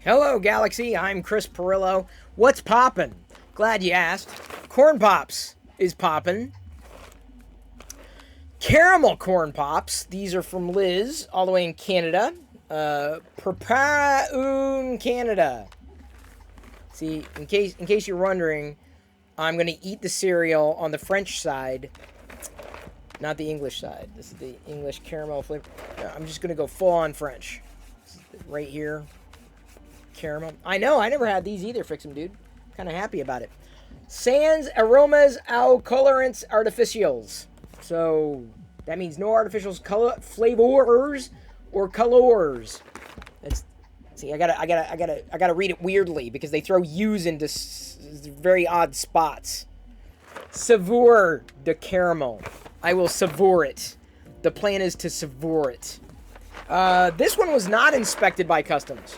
Hello, Galaxy. I'm Chris Perillo. What's poppin'? Glad you asked. Corn Pops is poppin'. Caramel Corn Pops. These are from Liz, all the way in Canada. Prepare un Canada. See, in case you're wondering, I'm gonna eat the cereal on the French side, not the English side. This is the English caramel flavor. I'm just gonna go full on French. Right here. Caramel. I know, I never had these either, Fix'em Dude. Kind of happy about it. Sans aromas au colorants artificials. So that means no artificial flavors or colors. That's, see, I gotta read it weirdly because they throw U's into very odd spots. Savour de caramel. I will savour it. The plan is to savour it. This one was not inspected by customs.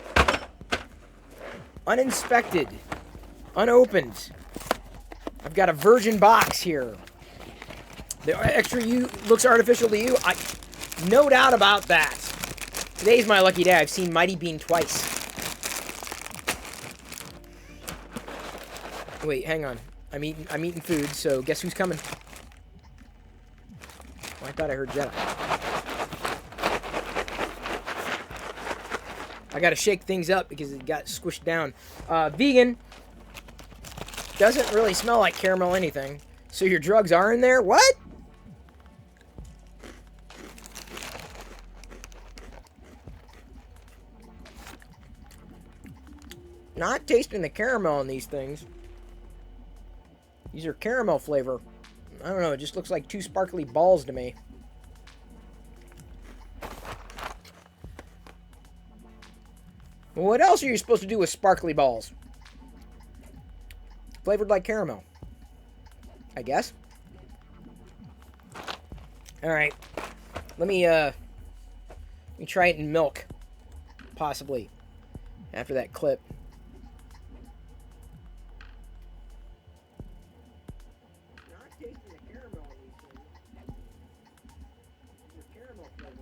Uninspected. Unopened. I've got a virgin box here. The extra U looks artificial to you. No doubt about that. Today's my lucky day. I've seen Mighty Bean twice. Wait, hang on. I'm eating food, so guess who's coming? Oh, I thought I heard Jedi. I gotta shake things up because it got squished down. Vegan. Doesn't really smell like caramel anything. So your drugs are in there? What? Not tasting the caramel in these things. These are caramel flavor. I don't know, it just looks like two sparkly balls to me. Well, what else are you supposed to do with sparkly balls? Flavored like caramel, I guess. All right, let me try it in milk, possibly, after that clip. Not tasting the caramel in these things. These are caramel flavor.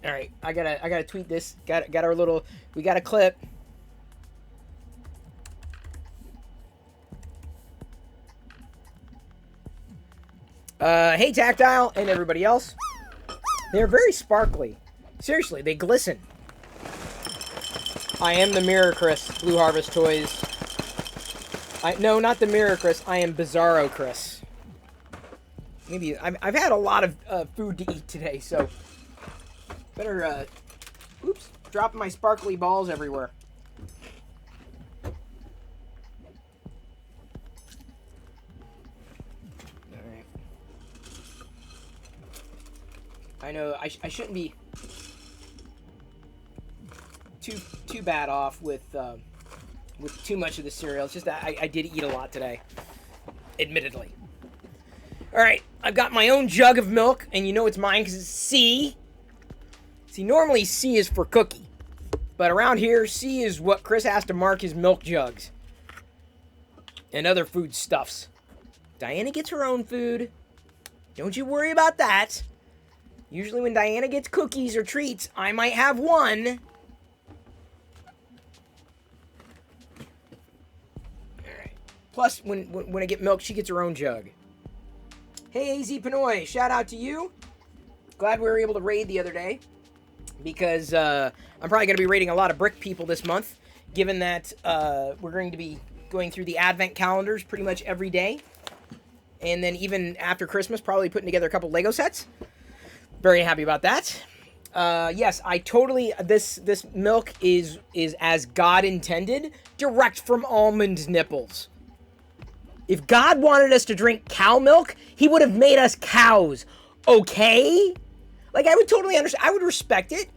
All right, I gotta tweet this. Got our little. We got a clip. Hey, Tactile and everybody else. They're very sparkly. Seriously, they glisten. I am the Mirror Chris, Blue Harvest Toys. No, not the Mirror Chris. I am Bizarro Chris. Maybe I've had a lot of food to eat today, so better. Oops, dropping my sparkly balls everywhere. I know I shouldn't be too bad off with too much of the cereal. It's just that I did eat a lot today, admittedly. All right, I've got my own jug of milk, and you know it's mine because it's C. See, normally C is for cookie, but around here C is what Chris has to mark his milk jugs and other food stuffs. Diana gets her own food. Don't you worry about that. Usually when Diana gets cookies or treats, I might have one. Alright. Plus, when I get milk, she gets her own jug. Hey, AZ Pinoy, shout out to you. Glad we were able to raid the other day. Because I'm probably going to be raiding a lot of brick people this month. Given that we're going to be going through the advent calendars pretty much every day. And then even after Christmas, probably putting together a couple Lego sets. Very happy about that. Yes, I totally. This milk is as God intended, direct from almond nipples. If God wanted us to drink cow milk, He would have made us cows. Okay? Like, I would totally understand. I would respect it.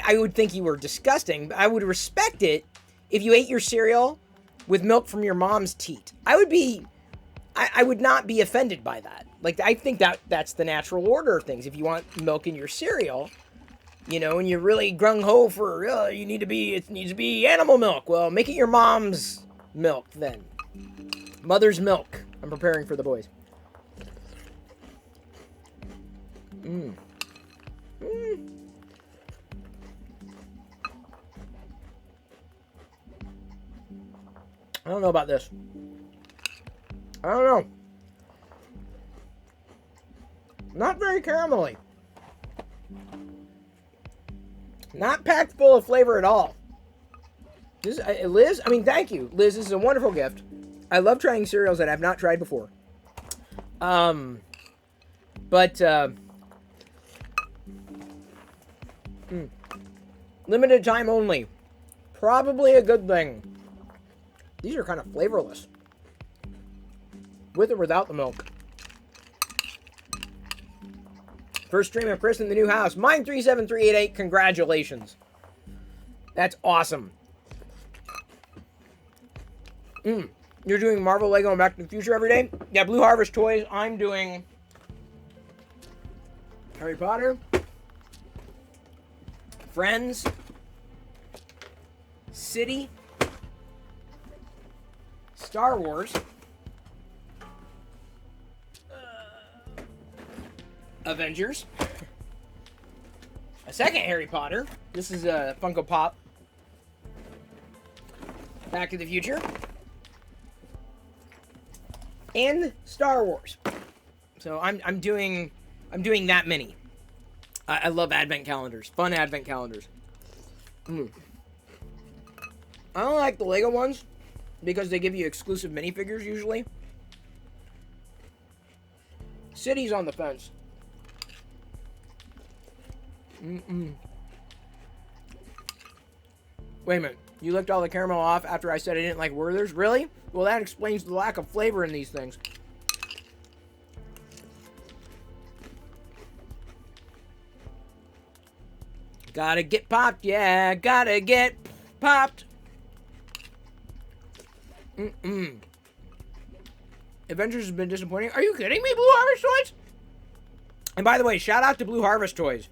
I would think you were disgusting, but I would respect it if you ate your cereal with milk from your mom's teat. I would not be offended by that. Like, I think that's the natural order of things. If you want milk in your cereal, you know, and you're really gung-ho for, it needs to be animal milk. Well, make it your mom's milk then. Mother's milk. I'm preparing for the boys. don't know about this. I don't know. Not very caramelly. Not packed full of flavor at all. This, Liz, I mean, thank you. Liz, this is a wonderful gift. I love trying cereals that I've not tried before. Limited time only. Probably a good thing. These are kind of flavorless. With or without the milk. First stream of Chris in the new house. Mine 37388. Congratulations. That's awesome. You're doing Marvel, Lego, and Back to the Future every day? Yeah, Blue Harvest Toys. I'm doing Harry Potter, Friends, City, Star Wars, Avengers, a second Harry Potter. This is a Funko Pop. Back to the Future. And Star Wars. So I'm doing that many. I love advent calendars. Fun advent calendars. I don't like the Lego ones because they give you exclusive minifigures usually. City's on the fence. Wait a minute. You licked all the caramel off after I said I didn't like Werther's? Really? Well, that explains the lack of flavor in these things. Gotta get popped, yeah. Gotta get popped. Avengers has been disappointing. Are you kidding me, Blue Harvest Toys? And by the way, shout out to Blue Harvest Toys.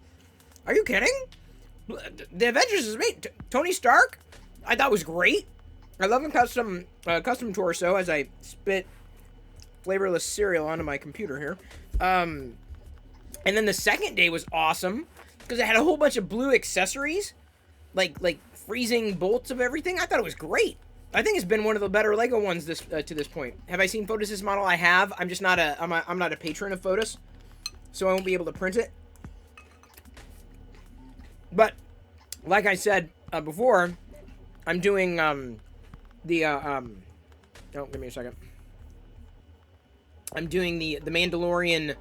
Are you kidding? The Avengers is made. Tony Stark, I thought was great. I love a custom torso as I spit flavorless cereal onto my computer here. And then the second day was awesome because it had a whole bunch of blue accessories, like freezing bolts of everything. I thought it was great. I think it's been one of the better Lego ones to this point. Have I seen Fotis' model? I have. I'm just not I'm not a patron of Fotis, so I won't be able to print it. But like I said before, I'm doing oh, give me a second. I'm doing the Mandalorian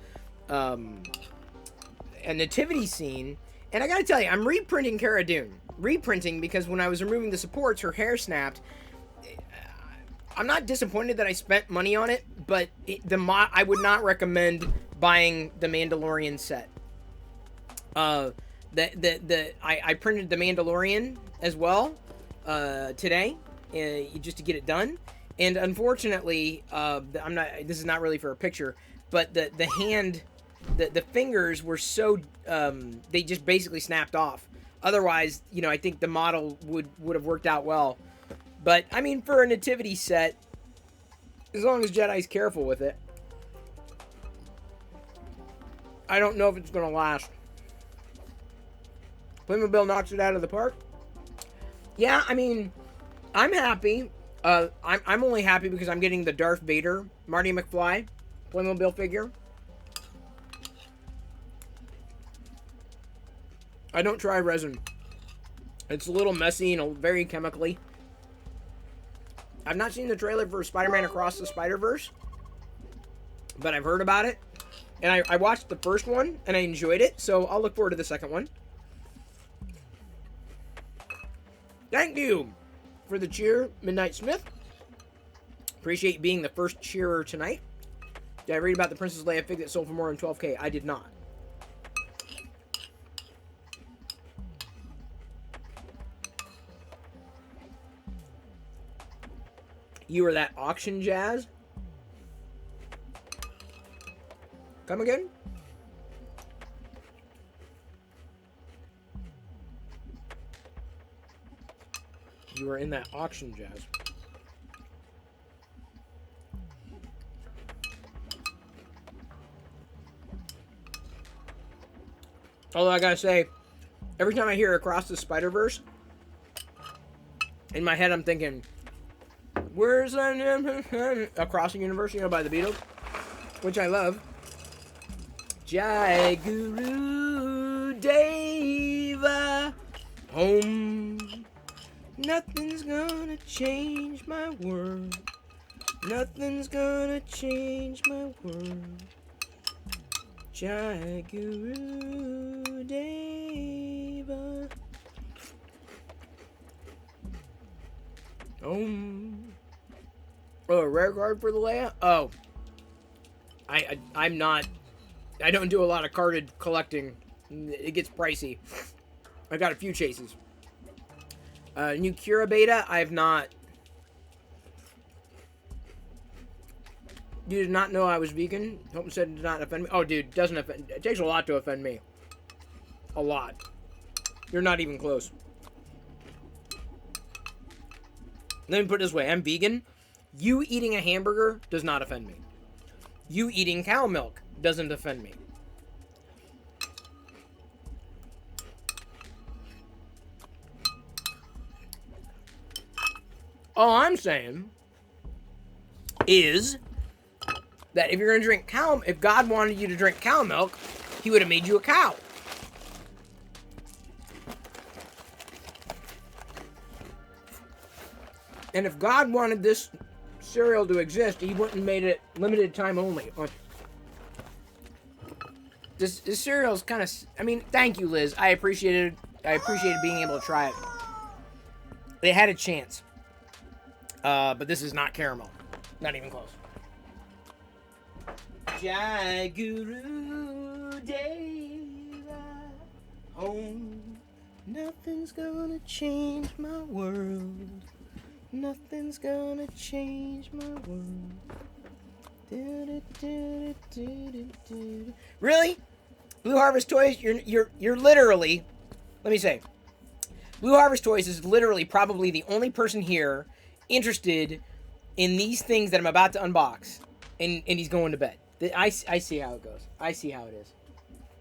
a nativity scene, and I gotta tell you, I'm reprinting Cara Dune. Reprinting because when I was removing the supports, her hair snapped. I'm not disappointed that I spent money on it, but I would not recommend buying the Mandalorian set. I printed the Mandalorian as well today, just to get it done. And unfortunately, this is not really for a picture, but the hand, the fingers were so they just basically snapped off. Otherwise, I think the model would have worked out well. But I mean, for a nativity set, as long as Jedi's careful with it, I don't know if it's gonna last. Playmobil knocks it out of the park. Yeah, I mean, I'm happy. I'm only happy because I'm getting the Darth Vader Marty McFly Playmobil figure. I don't try resin. It's a little messy and very chemically. I've not seen the trailer for Spider-Man Across the Spider-Verse, but I've heard about it. And I watched the first one, and I enjoyed it, so I'll look forward to the second one. Thank you for the cheer, Midnight Smith. Appreciate being the first cheerer tonight. Did I read about the Princess Leia fig that sold for more than $12K? I did not. You were that auction jazz? Come again? You were in that auction jazz. Although I gotta say, every time I hear Across the Spider-Verse, in my head I'm thinking, Where's Across the Universe, you know, by the Beatles, which I love. Jai Guru Deva Home. Nothing's gonna change my world. Nothing's gonna change my world. Jai Guru Deva Home. Oh, a rare card for the layout? Oh. I'm not... I don't do a lot of carded collecting. It gets pricey. I got a few chases. New Cura beta, I have not. You did not know I was vegan? Hilton said it did not offend me. Oh, dude, doesn't offend. It takes a lot to offend me. A lot. You're not even close. Let me put it this way. I'm vegan. You eating a hamburger does not offend me. You eating cow milk doesn't offend me. All I'm saying is that if you're going to drink if God wanted you to drink cow milk, he would have made you a cow. And if God wanted this cereal to exist, he wouldn't have made it limited time only. This cereal is kind of... I mean, thank you, Liz. I appreciated being able to try it. They had a chance. But this is not caramel. Not even close. Jai Guru Deva Home. Nothing's gonna change my world. Nothing's gonna change my world. Really? Blue Harvest Toys, you're literally... Let me say. Blue Harvest Toys is literally probably the only person here interested in these things that I'm about to unbox, and he's going to bed. I see how it goes. I see how it is.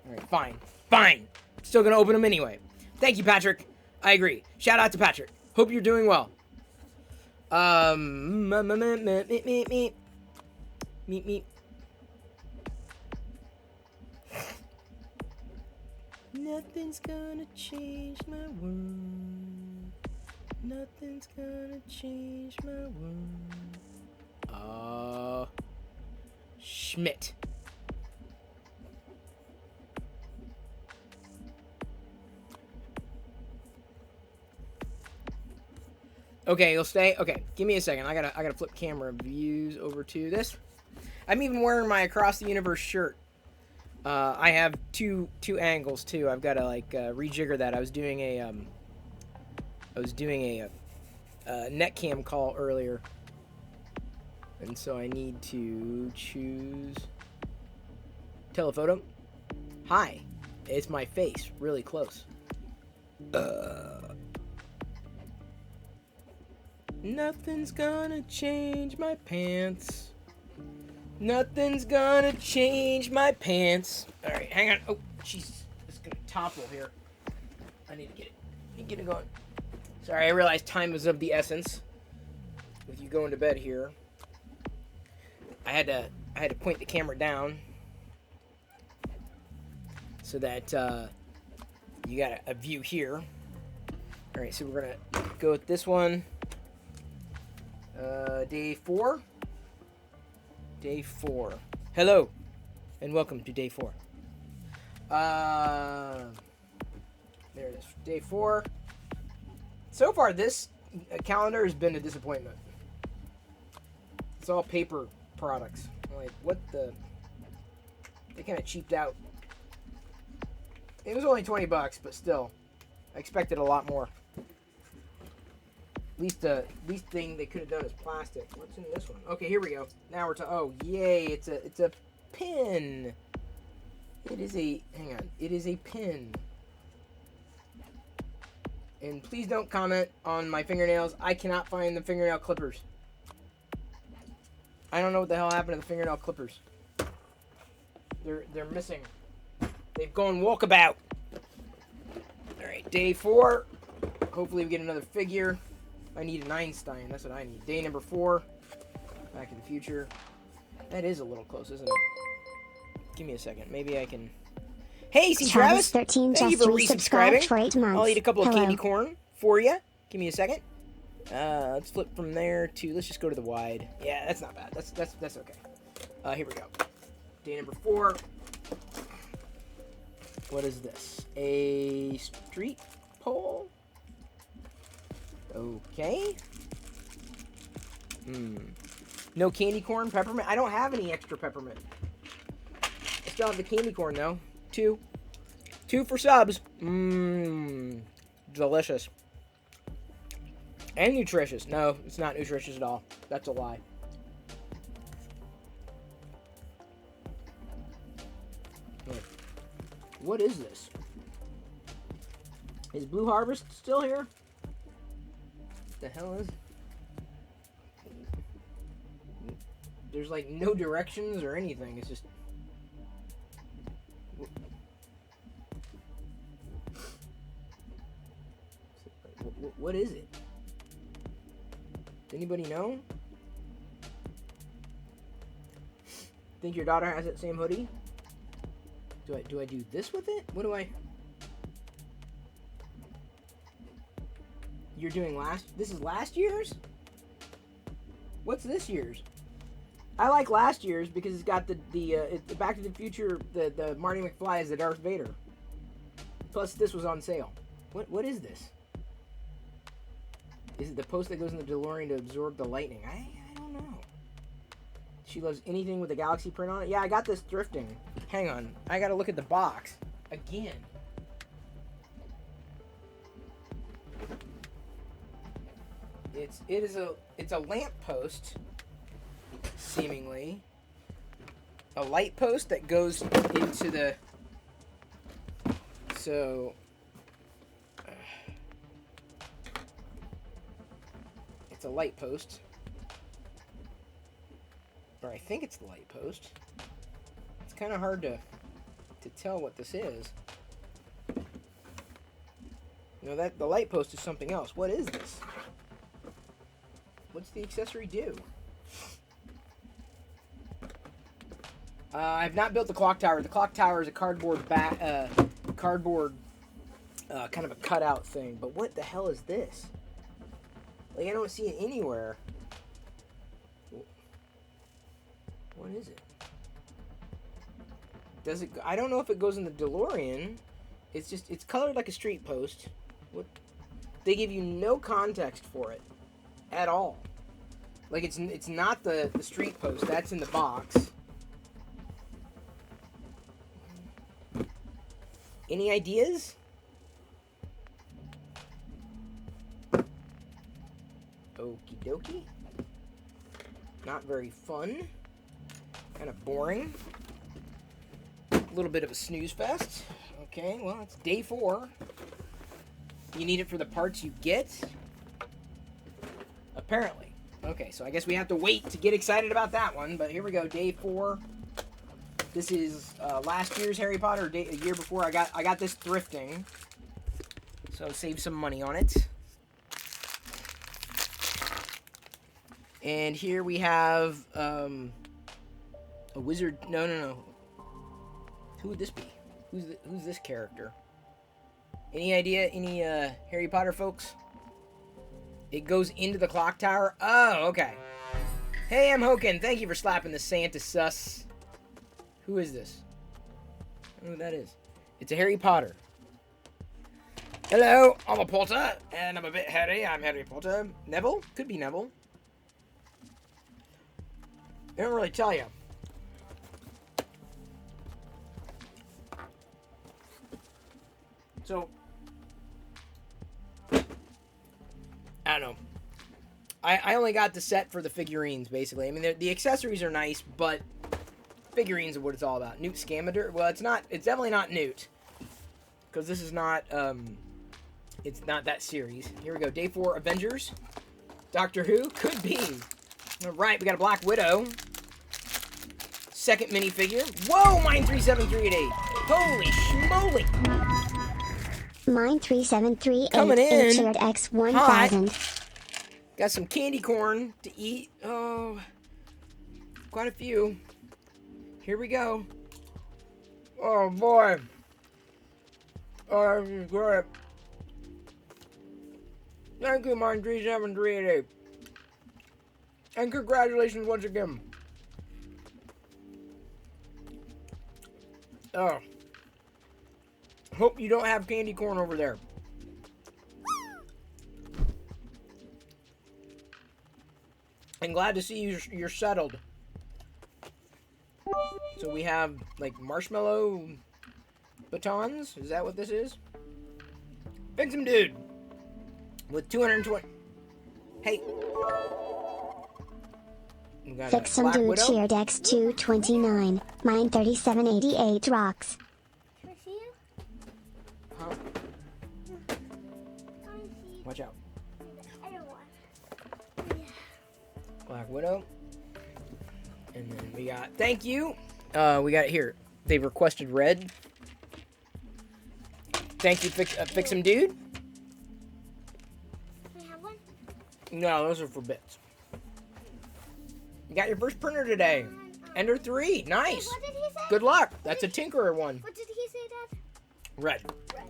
Alright, fine. Still gonna open them anyway. Thank you, Patrick. I agree. Shout out to Patrick. Hope you're doing well. Meet. Nothing's gonna change my world. Nothing's gonna change my world. Schmidt. Okay, you'll stay. Okay, give me a second. I gotta flip camera views over to this. I'm even wearing my Across the Universe shirt. I have two angles too. I've got to like rejigger that. I was doing a net cam call earlier, and so I need to choose telephoto. Hi, it's my face, really close. Nothing's gonna change my pants. Nothing's gonna change my pants. All right, hang on. Oh, Jesus, it's gonna topple here. I need to get it going. Sorry, I realized time was of the essence. With you going to bed here, I had to point the camera down so that you got a view here. All right, so we're gonna go with this one. Day 4. Day 4. Hello, and welcome to day 4. There it is. Day 4. So far, this calendar has been a disappointment. It's all paper products. I'm like, what the? They kind of cheaped out. It was only $20, but still, I expected a lot more. Least thing they could have done is plastic. What's in this one? Okay, here we go. Now we're to... Oh, yay! It's a pin. It is a... Hang on. It is a pin. And please don't comment on my fingernails. I cannot find the fingernail clippers. I don't know what the hell happened to the fingernail clippers. They're missing. They've gone walkabout. All right, day 4. Hopefully we get another figure. I need an Einstein. That's what I need. Day number 4. Back to the Future. That is a little close, isn't it? Give me a second. Maybe I can... Hey, see Travis! 13 Thank you just for resubscribed resubscribing. for 8 months. I'll eat a couple of Hello. candy corn for you. Give me a second. Let's flip from there to... Let's just go to the wide. Yeah, that's not bad. That's okay. Here we go. Day number 4. What is this? A street pole? Okay. No candy corn, peppermint. I don't have any extra peppermint. I still have the candy corn though. 2 for subs. Delicious. And nutritious. No, it's not nutritious at all. That's a lie. Wait. What is this? Is Blue Harvest still here? What the hell is... There's like no directions or anything. It's just... What is it? Does anybody know? Think your daughter has that same hoodie? Do I do this with it? What do I... You're doing this is last year's? What's this year's? I like last year's because it's got the Back to the Future, the Marty McFly as the Darth Vader. Plus this was on sale. What is this? Is it the post that goes in the DeLorean to absorb the lightning? I don't know. She loves anything with a galaxy print on it. Yeah, I got this thrifting. Hang on, I gotta look at the box again. It's a lamp post, seemingly. A light post that goes into the... So... It's a light post. Or I think it's the light post. It's kind of hard to tell what this is. You know, that the light post is something else. What is this? What's the accessory do? I've not built the clock tower. The clock tower is a cardboard kind of a cutout thing. But what the hell is this? Like, I don't see it anywhere. What is it? Does it? I don't know if it goes in the DeLorean. It's colored like a street post. What? They give you no context for it at all. Like, it's not the street post. That's in the box. Any ideas? Okie dokie. Not very fun. Kind of boring. A little bit of a snooze fest. Okay, well, it's day 4. You need it for the parts you get? Apparently. Okay, so I guess we have to wait to get excited about that one. But here we go, day 4. This is last year's Harry Potter, a year before. I got this thrifting. So save some money on it. And here we have a wizard. No. Who would this be? Who's this character? Any idea? Any Harry Potter folks? It goes into the clock tower. Oh, okay. Hey, I'm Hoken. Thank you for slapping the Santa sus. Who is this? I don't know who that is. It's a Harry Potter. Hello, I'm a Potter, and I'm a bit hairy. I'm Harry Potter. Neville? Could be Neville. They don't really tell you. So, I don't know. I only got the set for the figurines, basically. I mean, the accessories are nice, but figurines are what it's all about. Newt Scamander? Well, it's not. It's definitely not Newt. Because this is not, it's not that series. Here we go. Day 4, Avengers. Doctor Who? Could be. Alright, we got a Black Widow. Second minifigure. Whoa, mine 37388. Holy schmoly. Mine 37388 Coming in X 1000. Got some candy corn to eat. Oh, quite a few. Here we go. Oh boy. Oh, this is great. Thank you, Mine 37388. And congratulations once again. Oh. Hope you don't have candy corn over there. I'm glad to see you're settled. So we have like marshmallow batons. Is that what this is? Pick some dude with 220. Hey. Fix some dude cheer Dex 229. Mine 3788 rocks. Can I see you? Huh? Watch out. I don't want. Yeah. Black Widow. And then we got, thank you. We got it here. They've requested red. Thank you, Fix 'em Dude. Can I have one? No, those are for bits. You got your first printer today. Ender 3. Nice. What did he say? Good luck. That's a Tinkerer one. What did he say, Dad? Red. Red.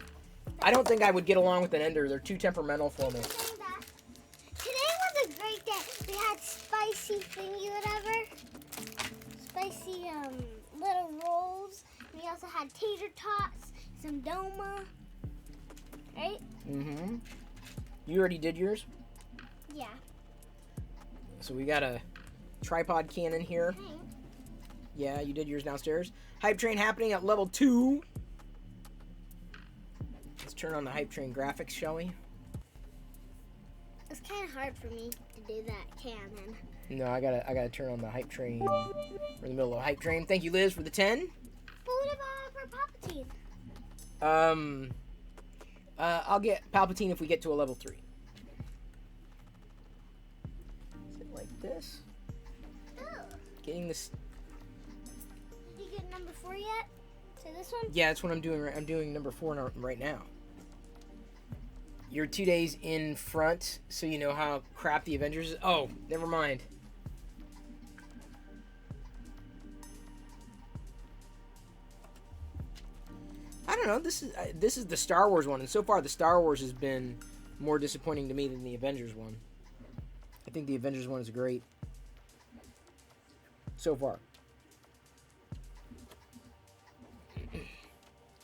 I don't think I would get along with an Ender. They're too temperamental for me. Today was a great day. We had spicy thingy, whatever. Spicy little rolls. We also had tater tots, some doma. Right? Mm-hmm. You already did yours? Yeah. So we got a tripod cannon here. Okay. Yeah, you did yours downstairs. Hype train happening at level 2. Let's turn on the hype train graphics, shall we? It's kind of hard for me to do that cannon. No, I gotta turn on the hype train. We're in the middle of a hype train. Thank you, Liz, for the 10. But what about for Palpatine? I'll get Palpatine if we get to a level 3. Is it like this? Oh. Getting this. You get number 4 yet? So this one? Yeah, that's what I'm doing. I'm doing number 4 right now. You're 2 days in front, so you know how crap the Avengers is. Oh, never mind. I don't know. This is the Star Wars one, and so far the Star Wars has been more disappointing to me than the Avengers one. I think the Avengers one is great so far.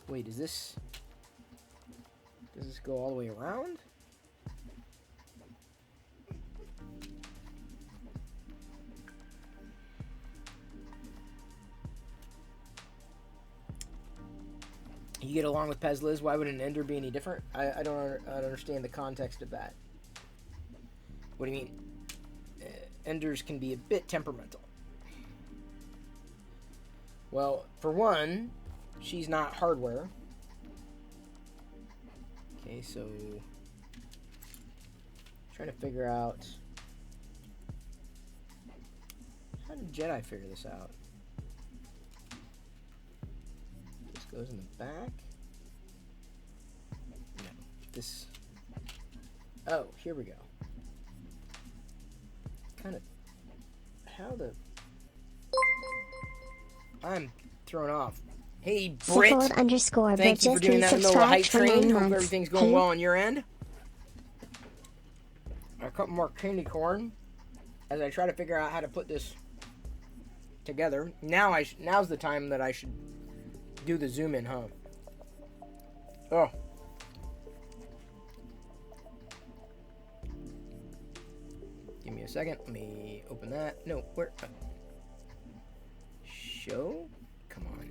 Wait, does this go all the way around? You get along with Pez Liz. Why would an Ender be any different? I don't understand the context of that. What do you mean? Enders can be a bit temperamental. Well, for one, she's not hardware. Okay, so trying to figure out how did Jedi figure this out? This goes in the back. No, this. Oh, here we go. Kind of. How the. I'm thrown off. Hey, Britt. _, Thank you for doing that in the middle of the hype train. Hope everything's going well on your end. A couple more candy corn as I try to figure out how to put this together. Now's the time that I should do the zoom in, huh? Oh. Give me a second. Let me open that. No, where? Show? Come on.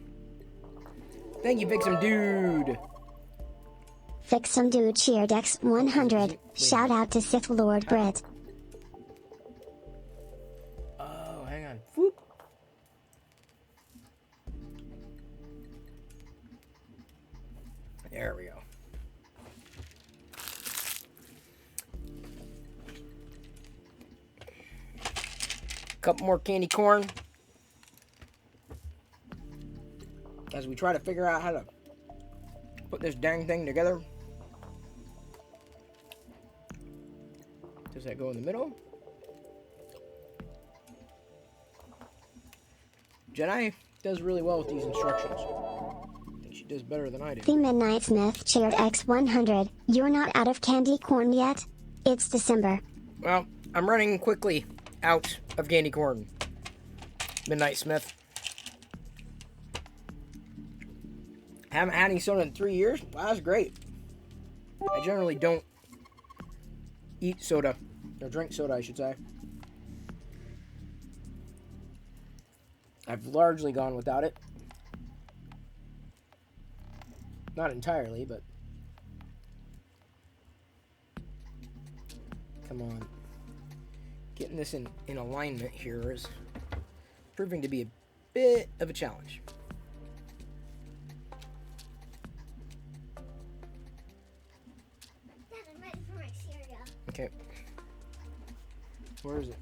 Thank you, Fix 'em Dude. Fix some dude cheer Dex 100. Shout out to Sith Lord Brit. Oh, hang on. Whoop. There we go. Couple more candy corn. As we try to figure out how to put this dang thing together. Does that go in the middle? Jedi does really well with these instructions. I think she does better than I do. The Midnight Smith cheered X100. You're not out of candy corn yet? It's December. Well, I'm running quickly out of candy corn. Midnight Smith. Haven't had any soda in 3 years? Wow, that's great. I generally don't eat soda. Or drink soda, I should say. I've largely gone without it. Not entirely, but... Come on. Getting this in alignment here is proving to be a bit of a challenge. Dad, I'm ready for my cereal. Okay. Where is it?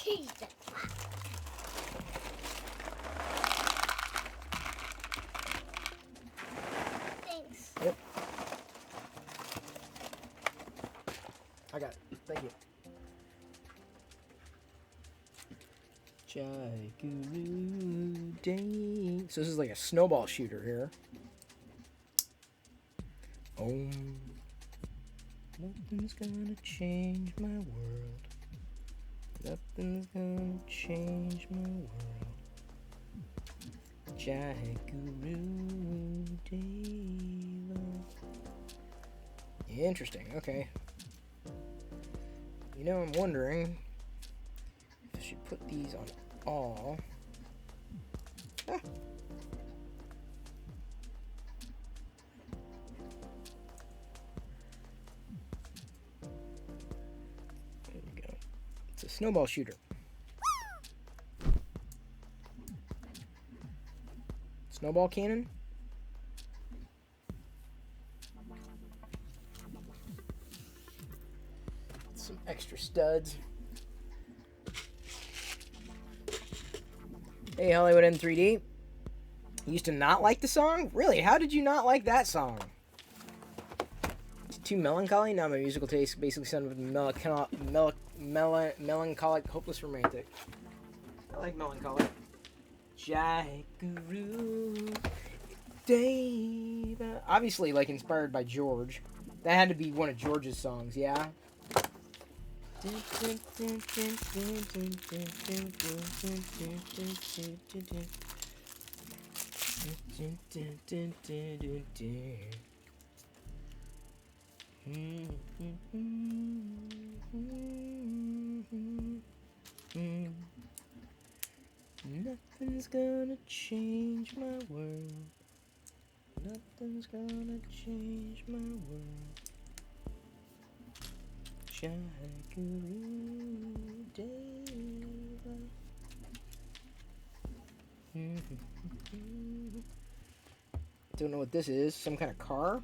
Jesus. Thanks. Yep. I got it. Thank you. Jai Guru Day. So this is like a snowball shooter here. Nothing's gonna change my world. Nothing's gonna change my world. Jai Guru Deva. Interesting, okay. You know, I'm wondering if I should put these on all. Ah. There we go. It's a snowball shooter. Snowball cannon. Some extra studs. Hey, Hollywood N3D. You used to not like the song? Really? How did you not like that song? It's too melancholy? Now my musical taste basically sounded with melancholic, hopeless romantic. I like melancholic. Jai Guru Deva. Obviously, like, inspired by George. That had to be one of George's songs, yeah? Nothing's gonna change my world. Nothing's gonna change my world. Jai Guru Deva. Don't know what this is. Some kind of car?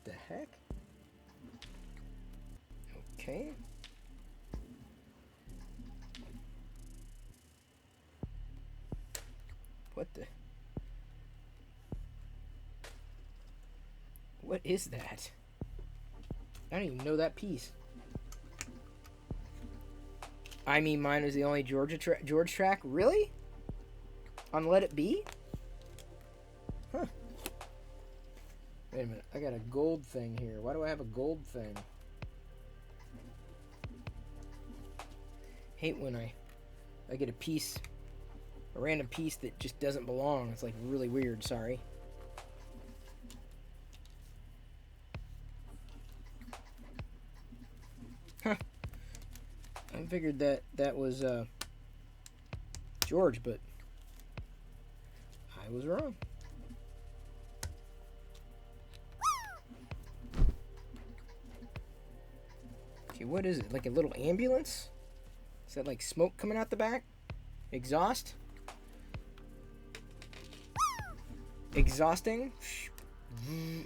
The heck? Okay. What the? What is that? I don't even know that piece. I Mean Mine was the only George track? Really? On Let It Be? Huh. Wait a minute. I got a gold thing here. Why do I have a gold thing? Hate when I get a piece, a random piece that just doesn't belong. It's like really weird. Sorry. Huh. I figured that was George, but I was wrong. Okay, what is it? Like a little ambulance? Is that like smoke coming out the back? Exhaust? Exhausting?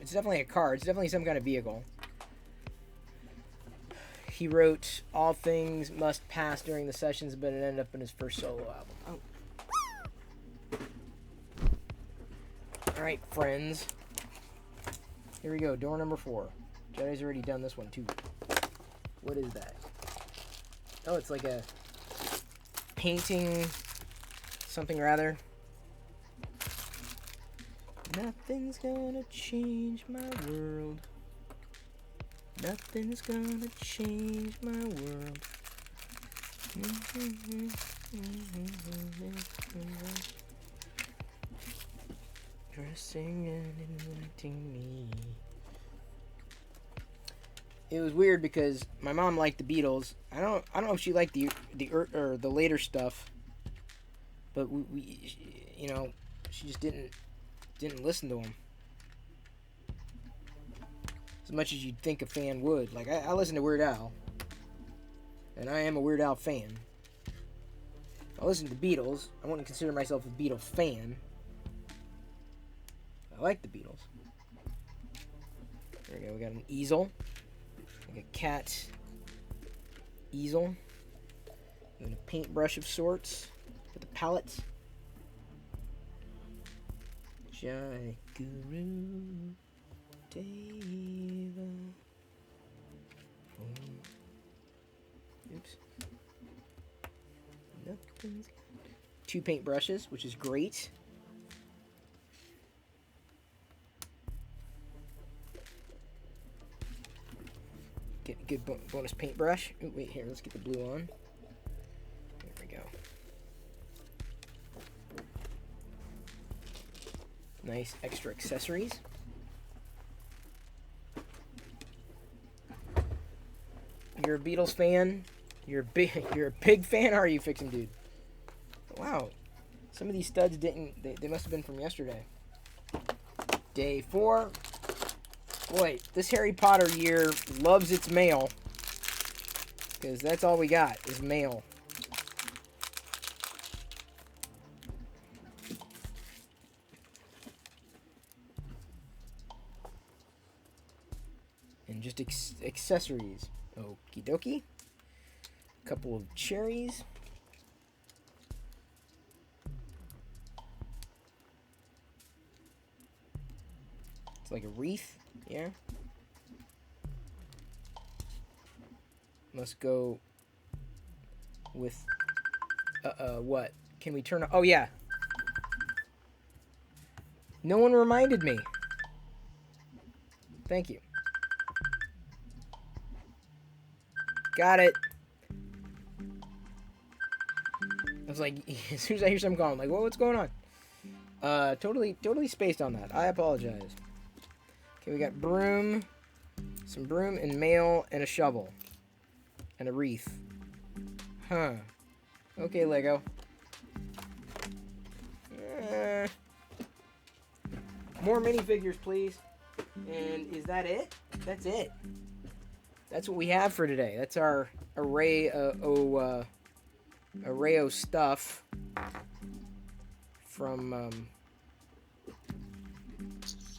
It's definitely a car. It's definitely some kind of vehicle. He wrote All Things Must Pass during the sessions, but it ended up in his first solo album. Oh. Alright, friends. Here we go, door number 4. Jedi's already done this one, too. What is that? Oh, it's like a painting something or other. Nothing's gonna change my world. Nothing's gonna change my world. Dressing and inviting me. It was weird because my mom liked the Beatles. I don't know if she liked the later stuff, but we you know, she just didn't listen to them as much as you'd think a fan would. Like I listen to Weird Al, and I am a Weird Al fan. I listen to the Beatles. I wouldn't consider myself a Beatles fan. I like the Beatles. There we go. We got an easel. Like a cat easel. And a paintbrush of sorts. With a palette. Jai Guru Deva. Oops. Nothing's... 2 paintbrushes, which is great. Get a good bonus paintbrush. Ooh, wait, here, let's get the blue on. There we go. Nice extra accessories. You're a Beatles fan? You're a big fan, are you, Fixin' Dude? Wow. Some of these studs didn't... They must have been from yesterday. Day 4. Boy, this Harry Potter year loves its mail. Because that's all we got, is mail. And just accessories. Okie dokie. Couple of cherries. It's like a wreath. Yeah. Must go with what? Can we turn on? Oh yeah. No one reminded me. Thank you. Got it. I was like, as soon as I hear something going, I'm like, what's going on? Totally spaced on that. I apologize. Okay, we got broom, some broom and mail, and a shovel. And a wreath. Huh. Okay, Lego. More minifigures, please. And is that it? That's it. That's what we have for today. That's our array of stuff from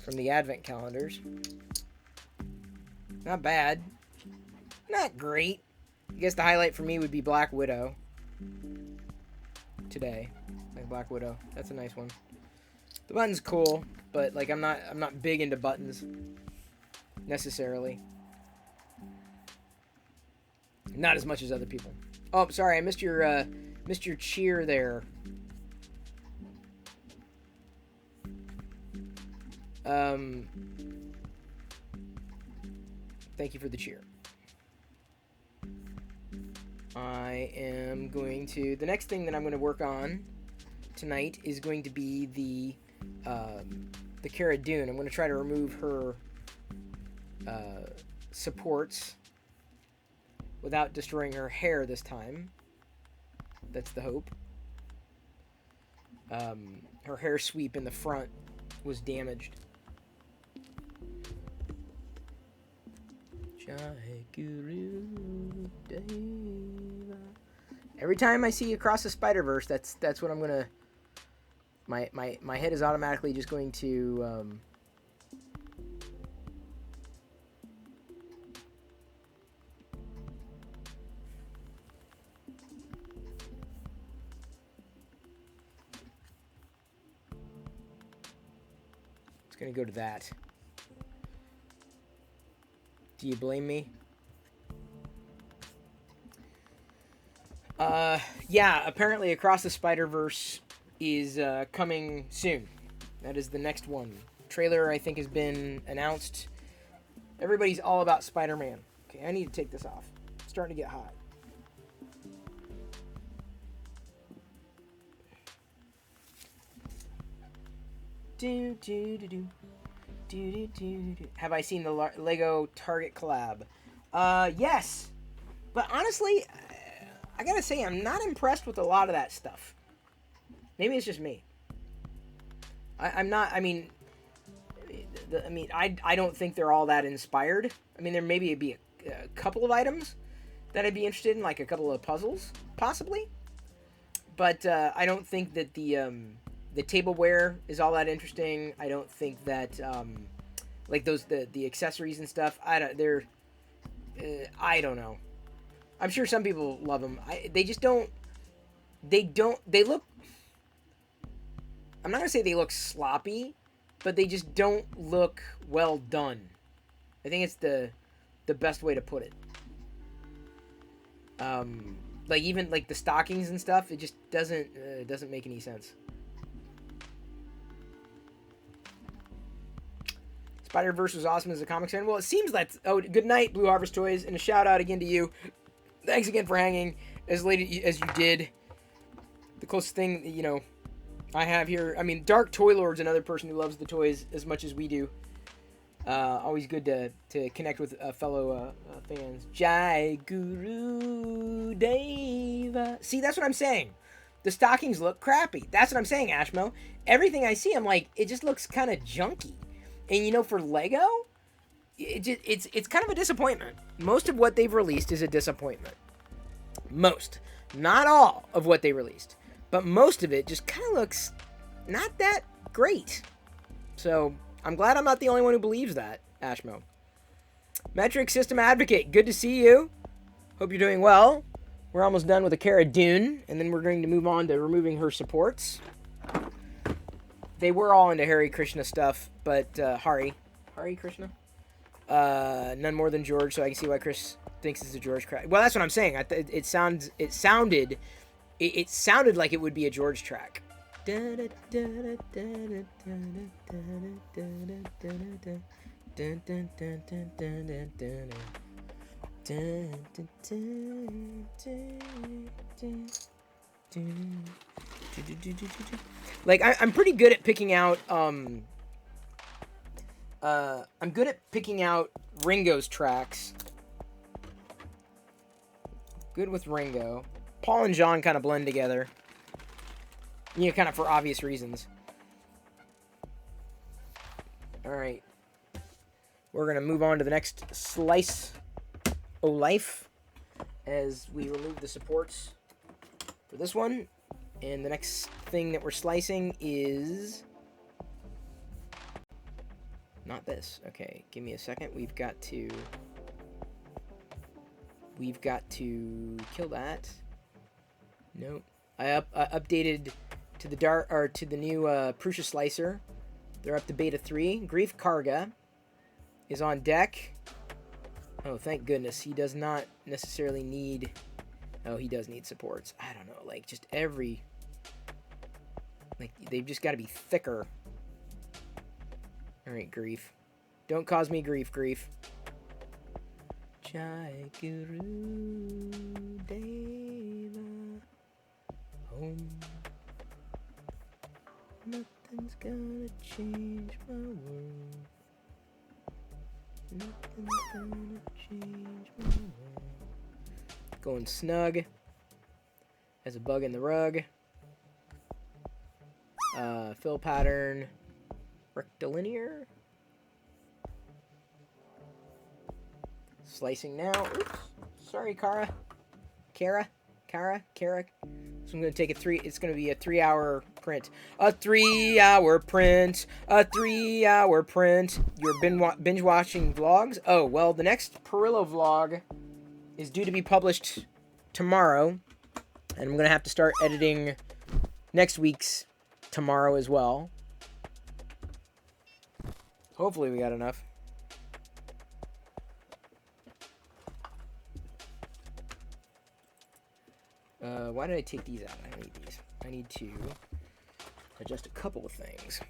the advent calendars. Not bad. Not great. I guess the highlight for me would be Black Widow. Today. Like Black Widow. That's a nice one. The button's cool, but like I'm not big into buttons necessarily. Not as much as other people. Oh, sorry, I missed your cheer there. Thank you for the cheer. I am going to... The next thing that I'm going to work on tonight is going to be the Cara Dune. I'm going to try to remove her supports without destroying her hair this time. That's the hope. Her hair sweep in the front was damaged. Every time I see Across the Spider-Verse, that's what I'm gonna... My head is automatically just going to... It's going to go to that. Do you blame me? Yeah, apparently Across the Spider-Verse is coming soon. That is the next one. Trailer, I think, has been announced. Everybody's all about Spider-Man. Okay, I need to take this off. It's starting to get hot. Have I seen the Lego Target collab? Yes. But honestly, I gotta say, I'm not impressed with a lot of that stuff. Maybe it's just me. I'm not. I mean, I don't think they're all that inspired. I mean, there maybe be a couple of items that I'd be interested in, like a couple of puzzles, possibly. But I don't think that the tableware is all that interesting. I don't think that like the accessories and stuff. I don't know. I'm sure some people love them. They just don't. They look. I'm not gonna say they look sloppy, but they just don't look well done. I think it's the best way to put it. Like even like the stockings and stuff, it just doesn't make any sense. Spider-Verse was awesome as a comics fan. Well, it seems that. Oh, good night, Blue Harvest Toys, and a shout out again to you. Thanks again for hanging as late as you did. The closest thing, I have here. I mean, Dark Toy Lord's another person who loves the toys as much as we do. Always good to connect with fellow fans. Jai Guru Deva. See, that's what I'm saying. The stockings look crappy. That's what I'm saying, Ashmo. Everything I see, I'm like, it just looks kind of junky. And for Lego, it's kind of a disappointment. Most of what they've released is a disappointment. Most. Not all of what they released. But most of it just kind of looks not that great. So, I'm glad I'm not the only one who believes that, Ashmo. Metric System Advocate, good to see you. Hope you're doing well. We're almost done with a Cara Dune, and then we're going to move on to removing her supports. They were all into Hare Krishna stuff, but Hare Krishna? None more than George, so I can see why Chris thinks it's a George track. Well, that's what I'm saying. It sounded like it would be a George track. Like I'm pretty good at picking out I'm good at picking out Ringo's tracks. Good with Ringo. Paul and John kind of blend together. Kind of for obvious reasons. Alright. We're going to move on to the next slice of life as we remove the supports for this one. And the next thing that we're slicing is... not this. Okay, give me a second. We've got to kill that. Nope. I updated to the new Prusa slicer. They're up to beta 3. Grief Karga is on deck. Oh, thank goodness. He does not necessarily need... oh, he does need supports. I don't know. Like, just every... like, they've just got to be thicker. Alright, Grief. Don't cause me grief, Grief. Jai Guru Deva Home. Nothing's gonna change my world. Nothing's gonna change my world. Going snug. Has a bug in the rug. Fill pattern. Rectilinear. Slicing now. Oops. Sorry, Kara. Kara. So I'm going to take it's going to be a 3-hour print. A 3-hour print. A 3-hour print. You're binge watching vlogs? Oh, well, the next Perillo vlog is due to be published tomorrow. And I'm going to have to start editing next week's tomorrow as well. Hopefully we got enough. Why did I take these out? I don't need these. I need to adjust a couple of things.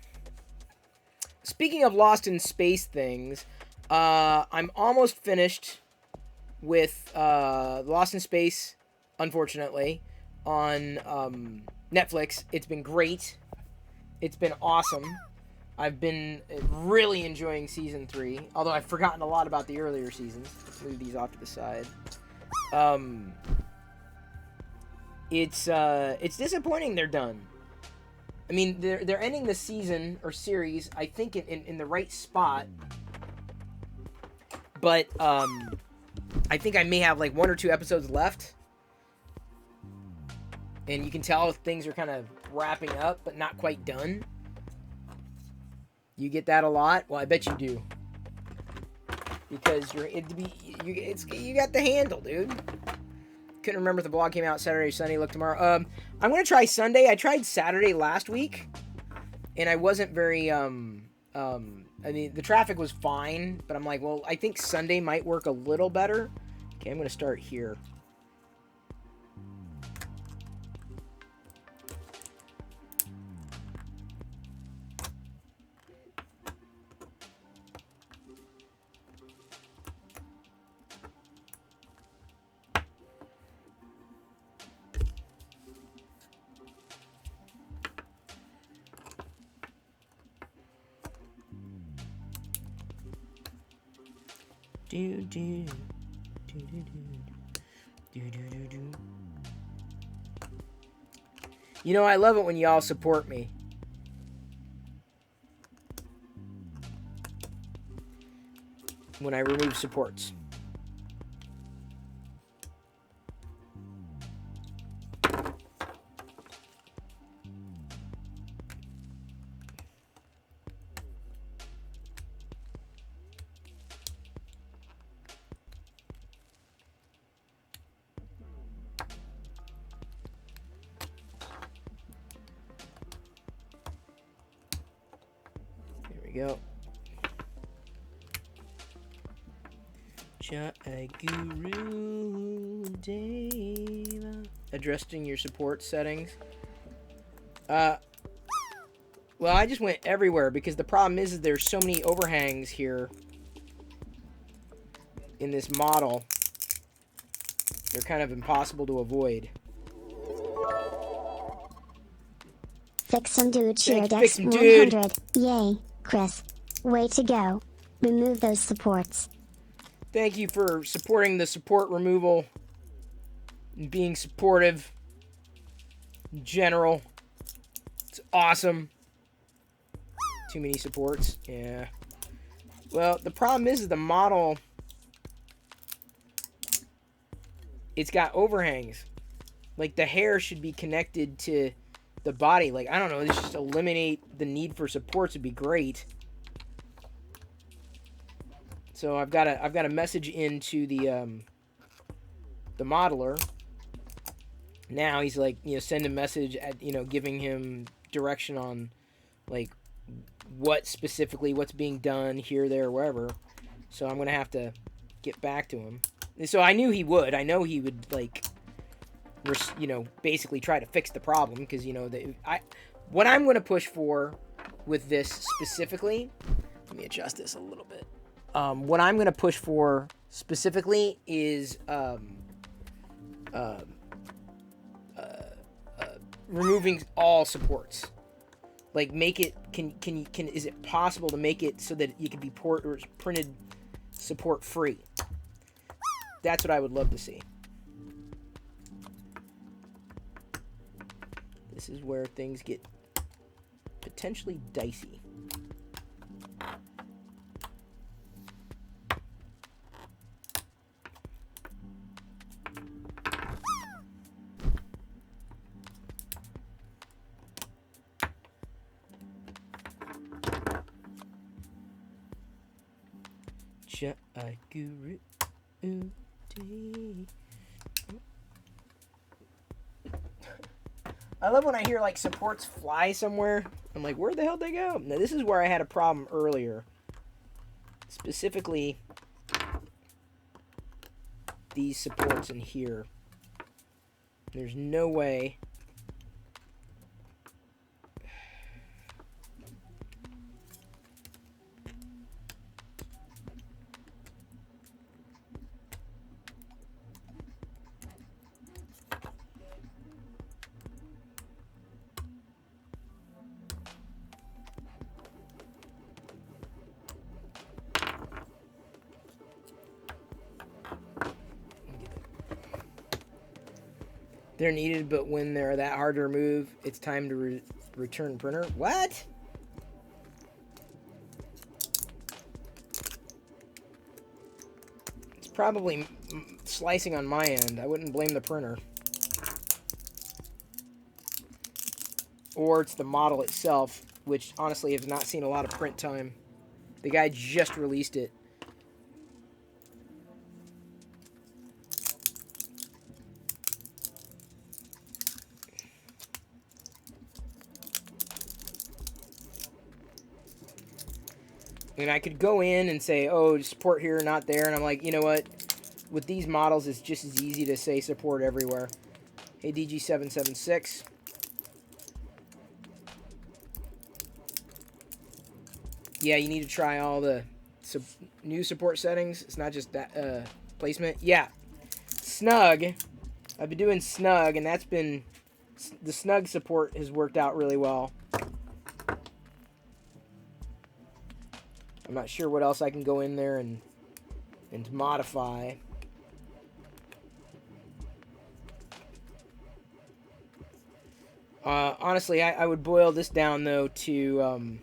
Speaking of Lost in Space things, I'm almost finished with Lost in Space, unfortunately, on Netflix. It's been great. It's been awesome. I've been really enjoying season 3, although I've forgotten a lot about the earlier seasons. Let's move these off to the side. It's disappointing they're done. I mean, they're ending the season or series, I think, in the right spot. But I think I may have like 1 or 2 episodes left. And you can tell things are kind of wrapping up, but not quite done. You get that a lot? Well, I bet you do. Because you got the handle, dude. Couldn't remember if the blog came out Saturday or Sunday. Look tomorrow. I'm gonna try Sunday. I tried Saturday last week, and I wasn't very I mean, the traffic was fine, but I'm like, well, I think Sunday might work a little better. Okay, I'm gonna start here. You know, I love it when y'all support me. When I remove supports. Go. Adjusting your support settings. Well, I just went everywhere because the problem is there's so many overhangs here in this model. They're kind of impossible to avoid. Fix some dude, cheer Dex 100. Yay, Chris. Way to go. Remove those supports. Thank you for supporting the support removal and being supportive in general. It's awesome. Too many supports. Yeah. Well, the problem is the model, it's got overhangs. Like the hair should be connected to the body. Like, I don't know, just eliminate the need for supports would be great. So I've got a message into the modeler. Now he's like, send a message at, giving him direction on like what's being done here, there, wherever. So I'm gonna have to get back to him. So I knew he would. I know he would like, basically try to fix the problem because what I'm gonna push for with this specifically. Let me adjust this a little bit. What I'm going to push for specifically is removing all supports. Like, make it is it possible to make it so that you can be printed support free? That's what I would love to see. This is where things get potentially dicey. I love when I hear like supports fly somewhere. I'm like, where the hell did they go? Now this is where I had a problem earlier specifically these supports in here. There's no way they're needed, but when they're that hard to remove, it's time to return printer. What? It's probably slicing on my end. I wouldn't blame the printer. Or it's the model itself, which honestly has not seen a lot of print time. The guy just released it. And I could go in and say, oh, support here, not there. And I'm like, you know what? With these models, it's just as easy to say support everywhere. Hey, DG776. Yeah, you need to try all the new support settings. It's not just that placement. Yeah. Snug. I've been doing Snug, and that's been... The Snug support has worked out really well. I'm not sure what else I can go in there and modify. Honestly, I would boil this down, though, to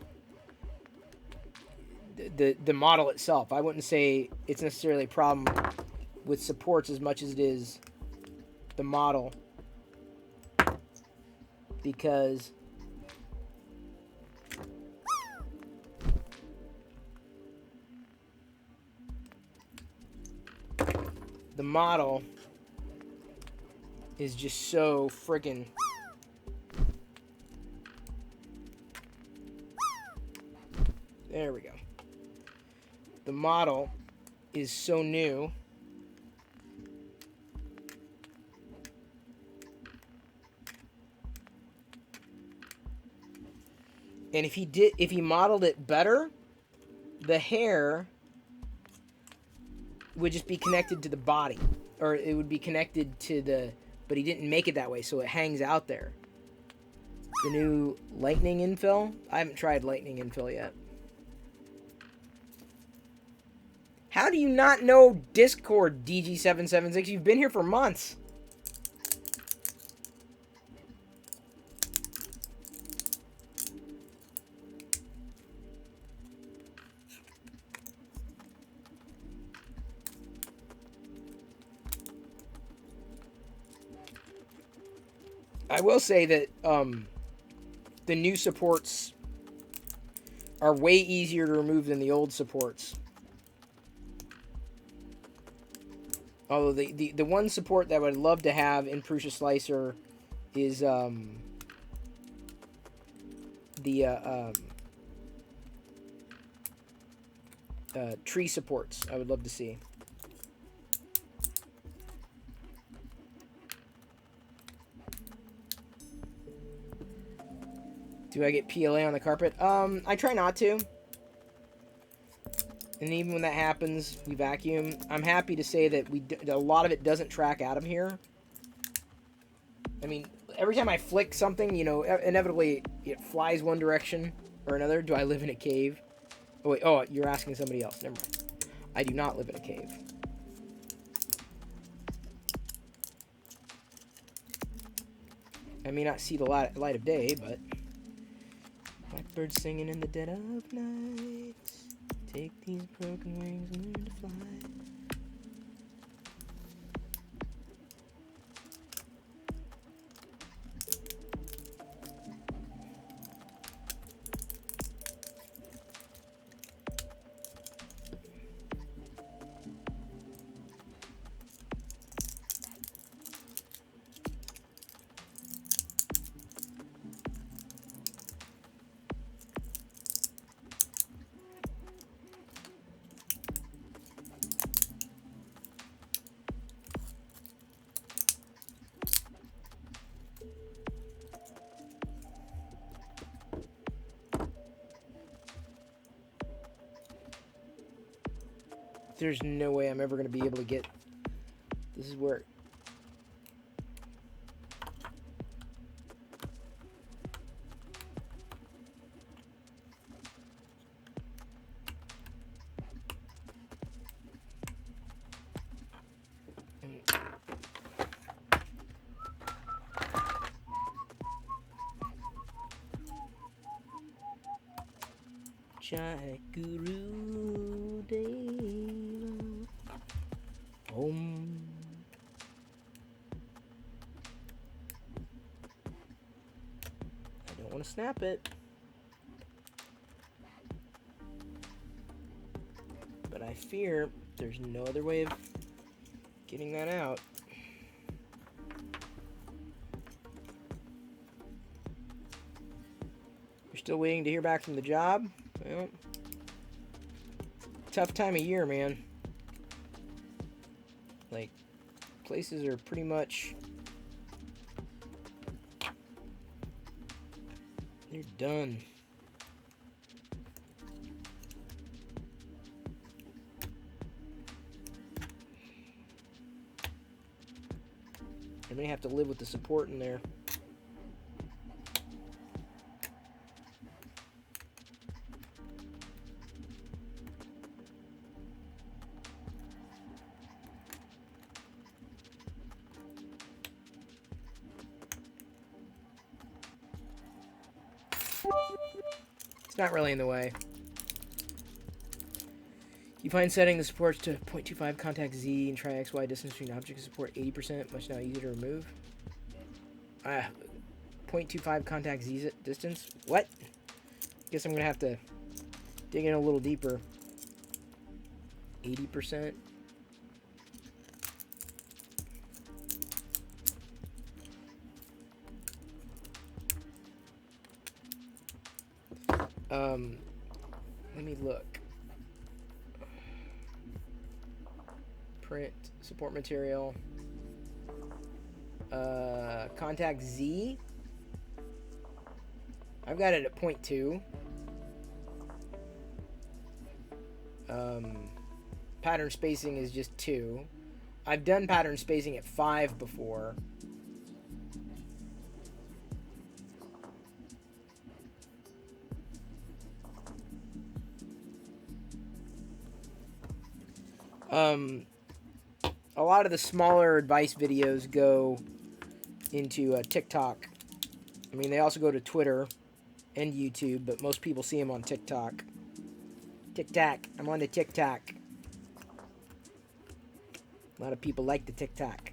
the model itself. I wouldn't say it's necessarily a problem with supports as much as it is the model. Because... the model is just so friggin' there we go. The model is so new. And if he modeled it better, the hair would just be connected to the body, or it would be connected to the, but he didn't make it that way, so it hangs out there. The new lightning infill. I haven't tried lightning infill yet. How do you not know Discord, DG776? You've been here for months. I will say that the new supports are way easier to remove than the old supports. Although the one support that I would love to have in Prusa Slicer is tree supports. I would love to see. Do I get PLA on the carpet? I try not to. And even when that happens, we vacuum. I'm happy to say that a lot of it doesn't track out of here. I mean, every time I flick something, you know, inevitably it flies one direction or another. Do I live in a cave? Oh, wait. Oh, you're asking somebody else. Never mind. I do not live in a cave. I may not see the light of day, but... Blackbird singing in the dead of night. Take these broken wings and learn to fly. There's no way I'm ever going to be able to get... This is where... Jai Guru Deva Om. I don't want to snap it, but I fear there's no other way of getting that out. You're still waiting to hear back from the job? Well, tough time of year, man. Like, places are pretty much... They're done. I may have to live with the support in there. It's not really in the way. You find setting the supports to 0.25 contact Z and try XY distance between objects support 80%, much now easier to remove. 0.25 contact Z distance? What? Guess I'm gonna have to dig in a little deeper. 80%? Let me look. Print, support material. Contact Z. I've got it at 0.2. Pattern spacing is just 2. I've done pattern spacing at 5 before. A lot of the smaller advice videos go into TikTok. I mean, they also go to Twitter and YouTube, but most people see them on TikTok. TikTok. I'm on the TikTok. A lot of people like the TikTok.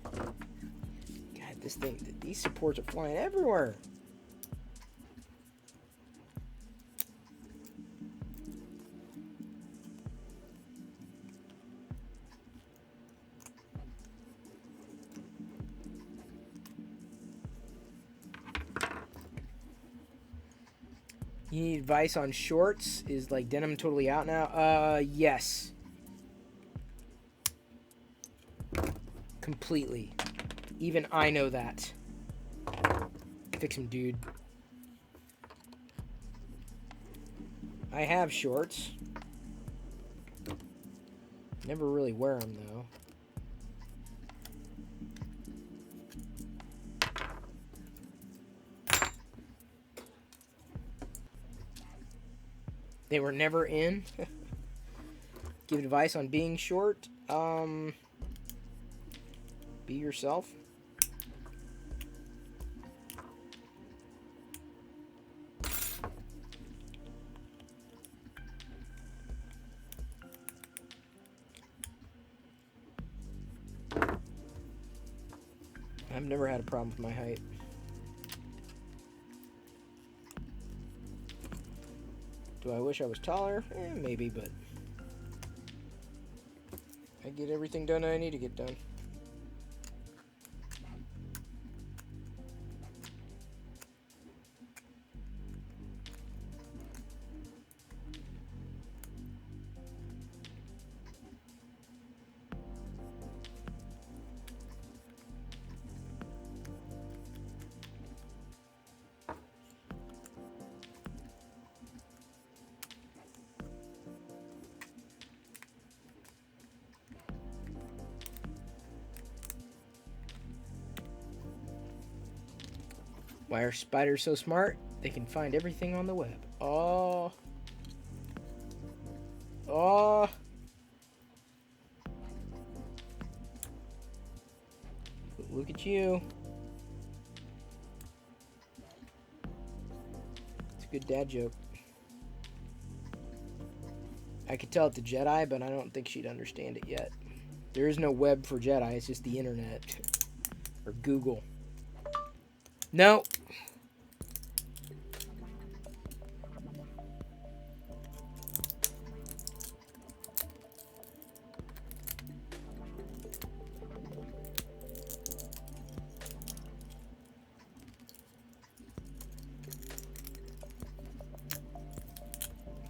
God, this thing, these supports are flying everywhere. You need advice on shorts? Is like denim totally out now? Yes. Completely. Even I know that. Fix him, dude. I have shorts. Never really wear them though. They were never in. Give advice on being short. Be yourself. I've never had a problem with my height. Do I wish I was taller? Maybe, but I get everything done I need to get done. Why are spiders so smart? They can find everything on the web. Oh. Oh. Look at you. It's a good dad joke. I could tell it to Jedi, but I don't think she'd understand it yet. There is no web for Jedi, it's just the internet. Or Google. No.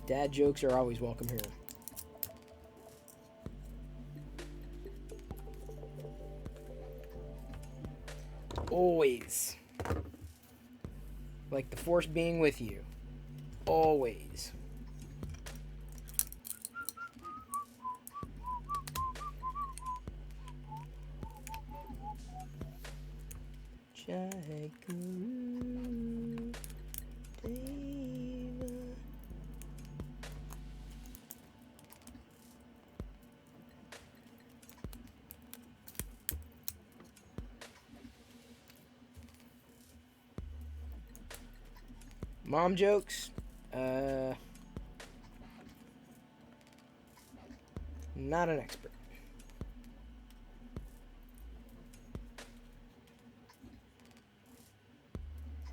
Dad jokes are always welcome here. Always. Like the Force being with you. Always. Jai Guru Deva. Mom jokes? Not an expert.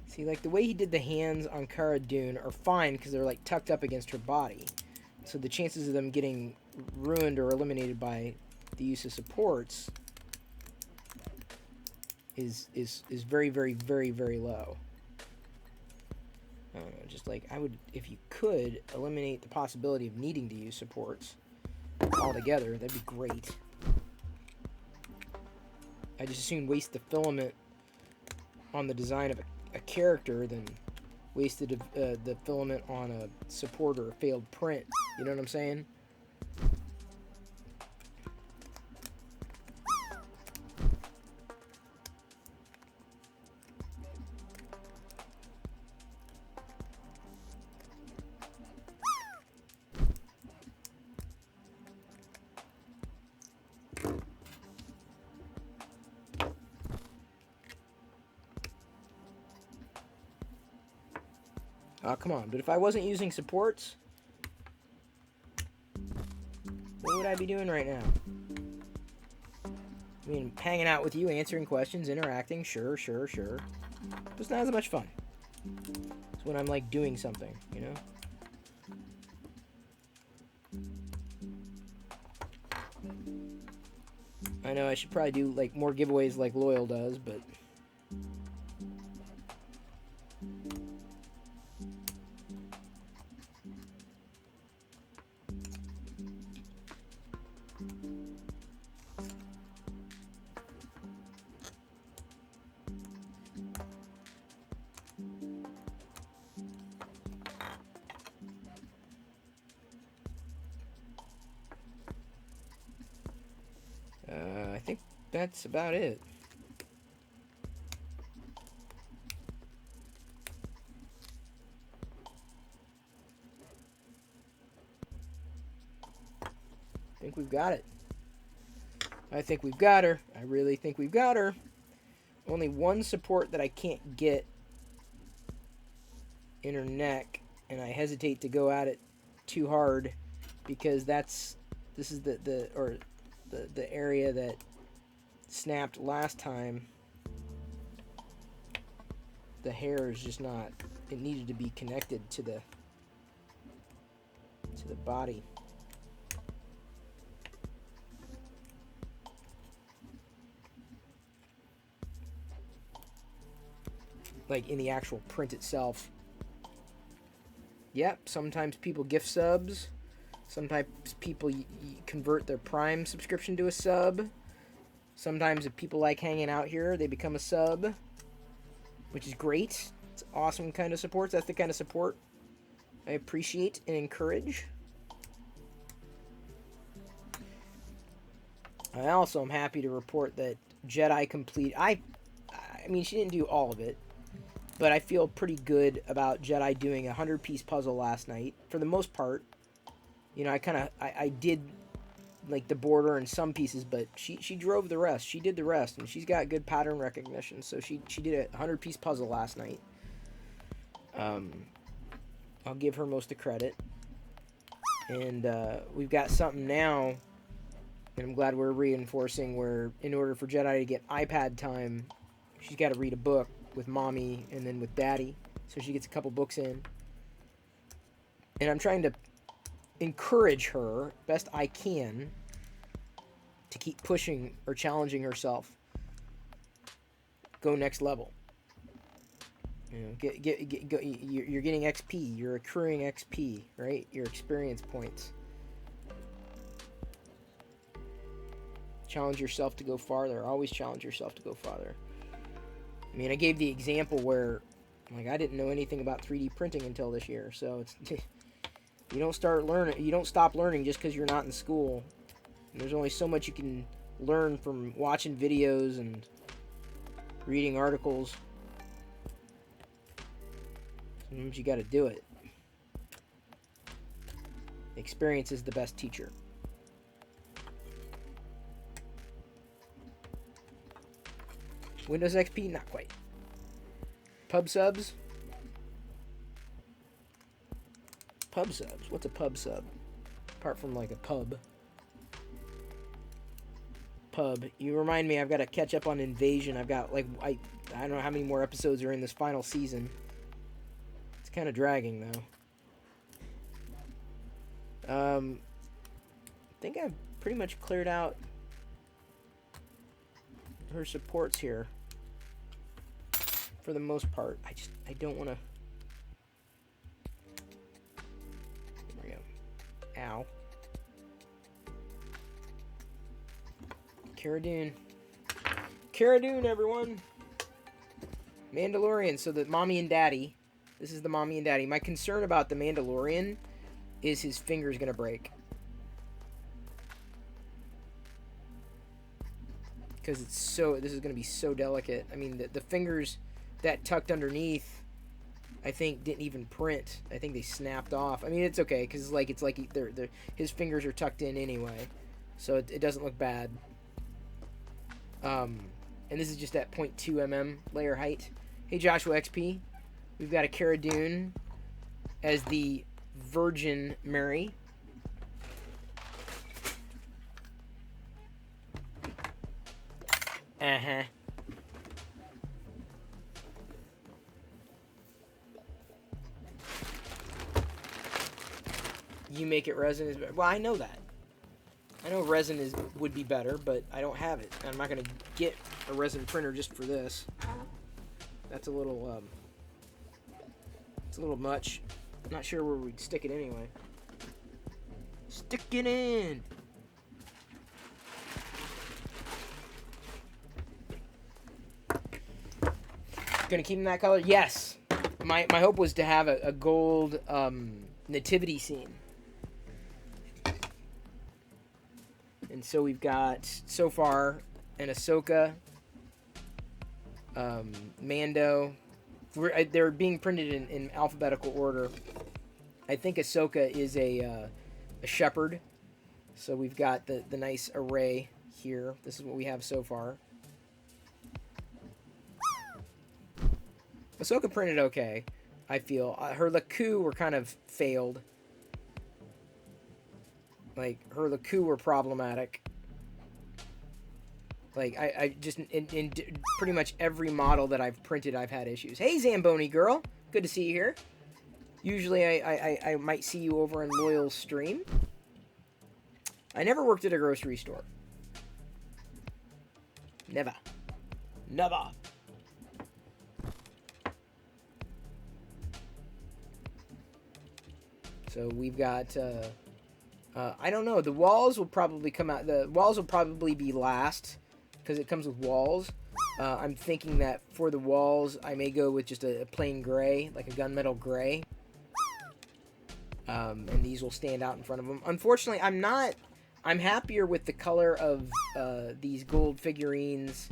See, like the way he did the hands on Cara Dune are fine because they're like tucked up against her body. So the chances of them getting ruined or eliminated by the use of supports is very, very, very, very low. I don't know, just like I would, if you could eliminate the possibility of needing to use supports altogether, that'd be great. I just assume waste the filament on the design of a character than wasted the filament on a support or a failed print. You know what I'm saying? Oh, come on. But if I wasn't using supports, what would I be doing right now? I mean, hanging out with you, answering questions, interacting, sure. But it's not as much fun. It's when I'm, like, doing something, you know? I know I should probably do, like, more giveaways like Loyal does, but... I think that's about it. I think we've got it. I think we've got her. I really think we've got her. Only one support that I can't get in her neck, and I hesitate to go at it too hard because this is the area that snapped last time. The hair is just not, it needed to be connected to the body. Like in the actual print itself. Yep, sometimes people gift subs. Sometimes people convert their Prime subscription to a sub. Sometimes if people like hanging out here, they become a sub. Which is great. It's awesome kind of support. That's the kind of support I appreciate and encourage. I also am happy to report that Jedi complete... I mean, she didn't do all of it. But I feel pretty good about Jedi doing a 100-piece puzzle last night, for the most part. You know, I did like the border and some pieces, but she drove the rest. She did the rest, and she's got good pattern recognition. So she did a 100-piece puzzle last night. I'll give her most of the credit. And we've got something now, and I'm glad we're reinforcing, where in order for Jedi to get iPad time, she's got to read a book with mommy and then with daddy. So she gets a couple books in. And I'm trying to encourage her best I can to keep pushing or challenging herself. Go next level. You know, you're getting XP. You're accruing XP, right? Your experience points. Challenge yourself to go farther. Always challenge yourself to go farther. I mean, I gave the example where, like, I didn't know anything about 3D printing until this year. So it's you don't stop learning just because you're not in school. And there's only so much you can learn from watching videos and reading articles. Sometimes you got to do it. Experience is the best teacher. Windows XP, not quite. Pub subs? Pub subs? What's a pub sub? Apart from like a pub. Pub. You remind me, I've got to catch up on Invasion. I've got like, I don't know how many more episodes are in this final season. It's kind of dragging though. I think I've pretty much cleared out her supports here for the most part. I don't want to. There we go. Ow. Cara Dune. Cara Dune, everyone. Mandalorian. So the mommy and daddy. This is the mommy and daddy. My concern about the Mandalorian is his finger's gonna break. Because it's so, this is going to be so delicate. I mean, the fingers that tucked underneath, I think, didn't even print. I think they snapped off. I mean, it's okay, because it's like his fingers are tucked in anyway. So it doesn't look bad. And this is just at 0.2 mm layer height. Hey, Joshua XP. We've got a Cara Dune as the Virgin Mary. Uh-huh. You make it resin is better. Well, I know that. I know resin would be better, but I don't have it. I'm not going to get a resin printer just for this. That's a little, it's a little much. I'm not sure where we'd stick it anyway. Stick it in! Gonna keep him that color? Yes. My hope was to have a gold nativity scene. And so we've got, so far, an Ahsoka, Mando. They're being printed in alphabetical order. I think Ahsoka is a shepherd. So we've got the nice array here. This is what we have so far. Ahsoka printed okay, I feel. Her Laku were kind of failed. Like, her Laku were problematic. Like, I just, in pretty much every model that I've printed, I've had issues. Hey, Zamboni girl. Good to see you here. Usually I might see you over in Loyal's stream. I never worked at a grocery store. Never. Never. So we've got, I don't know, the walls will probably come out, the walls will probably be last, because it comes with walls. I'm thinking that for the walls, I may go with just a plain gray, like a gunmetal gray. And these will stand out in front of them. Unfortunately, I'm happier with the color of these gold figurines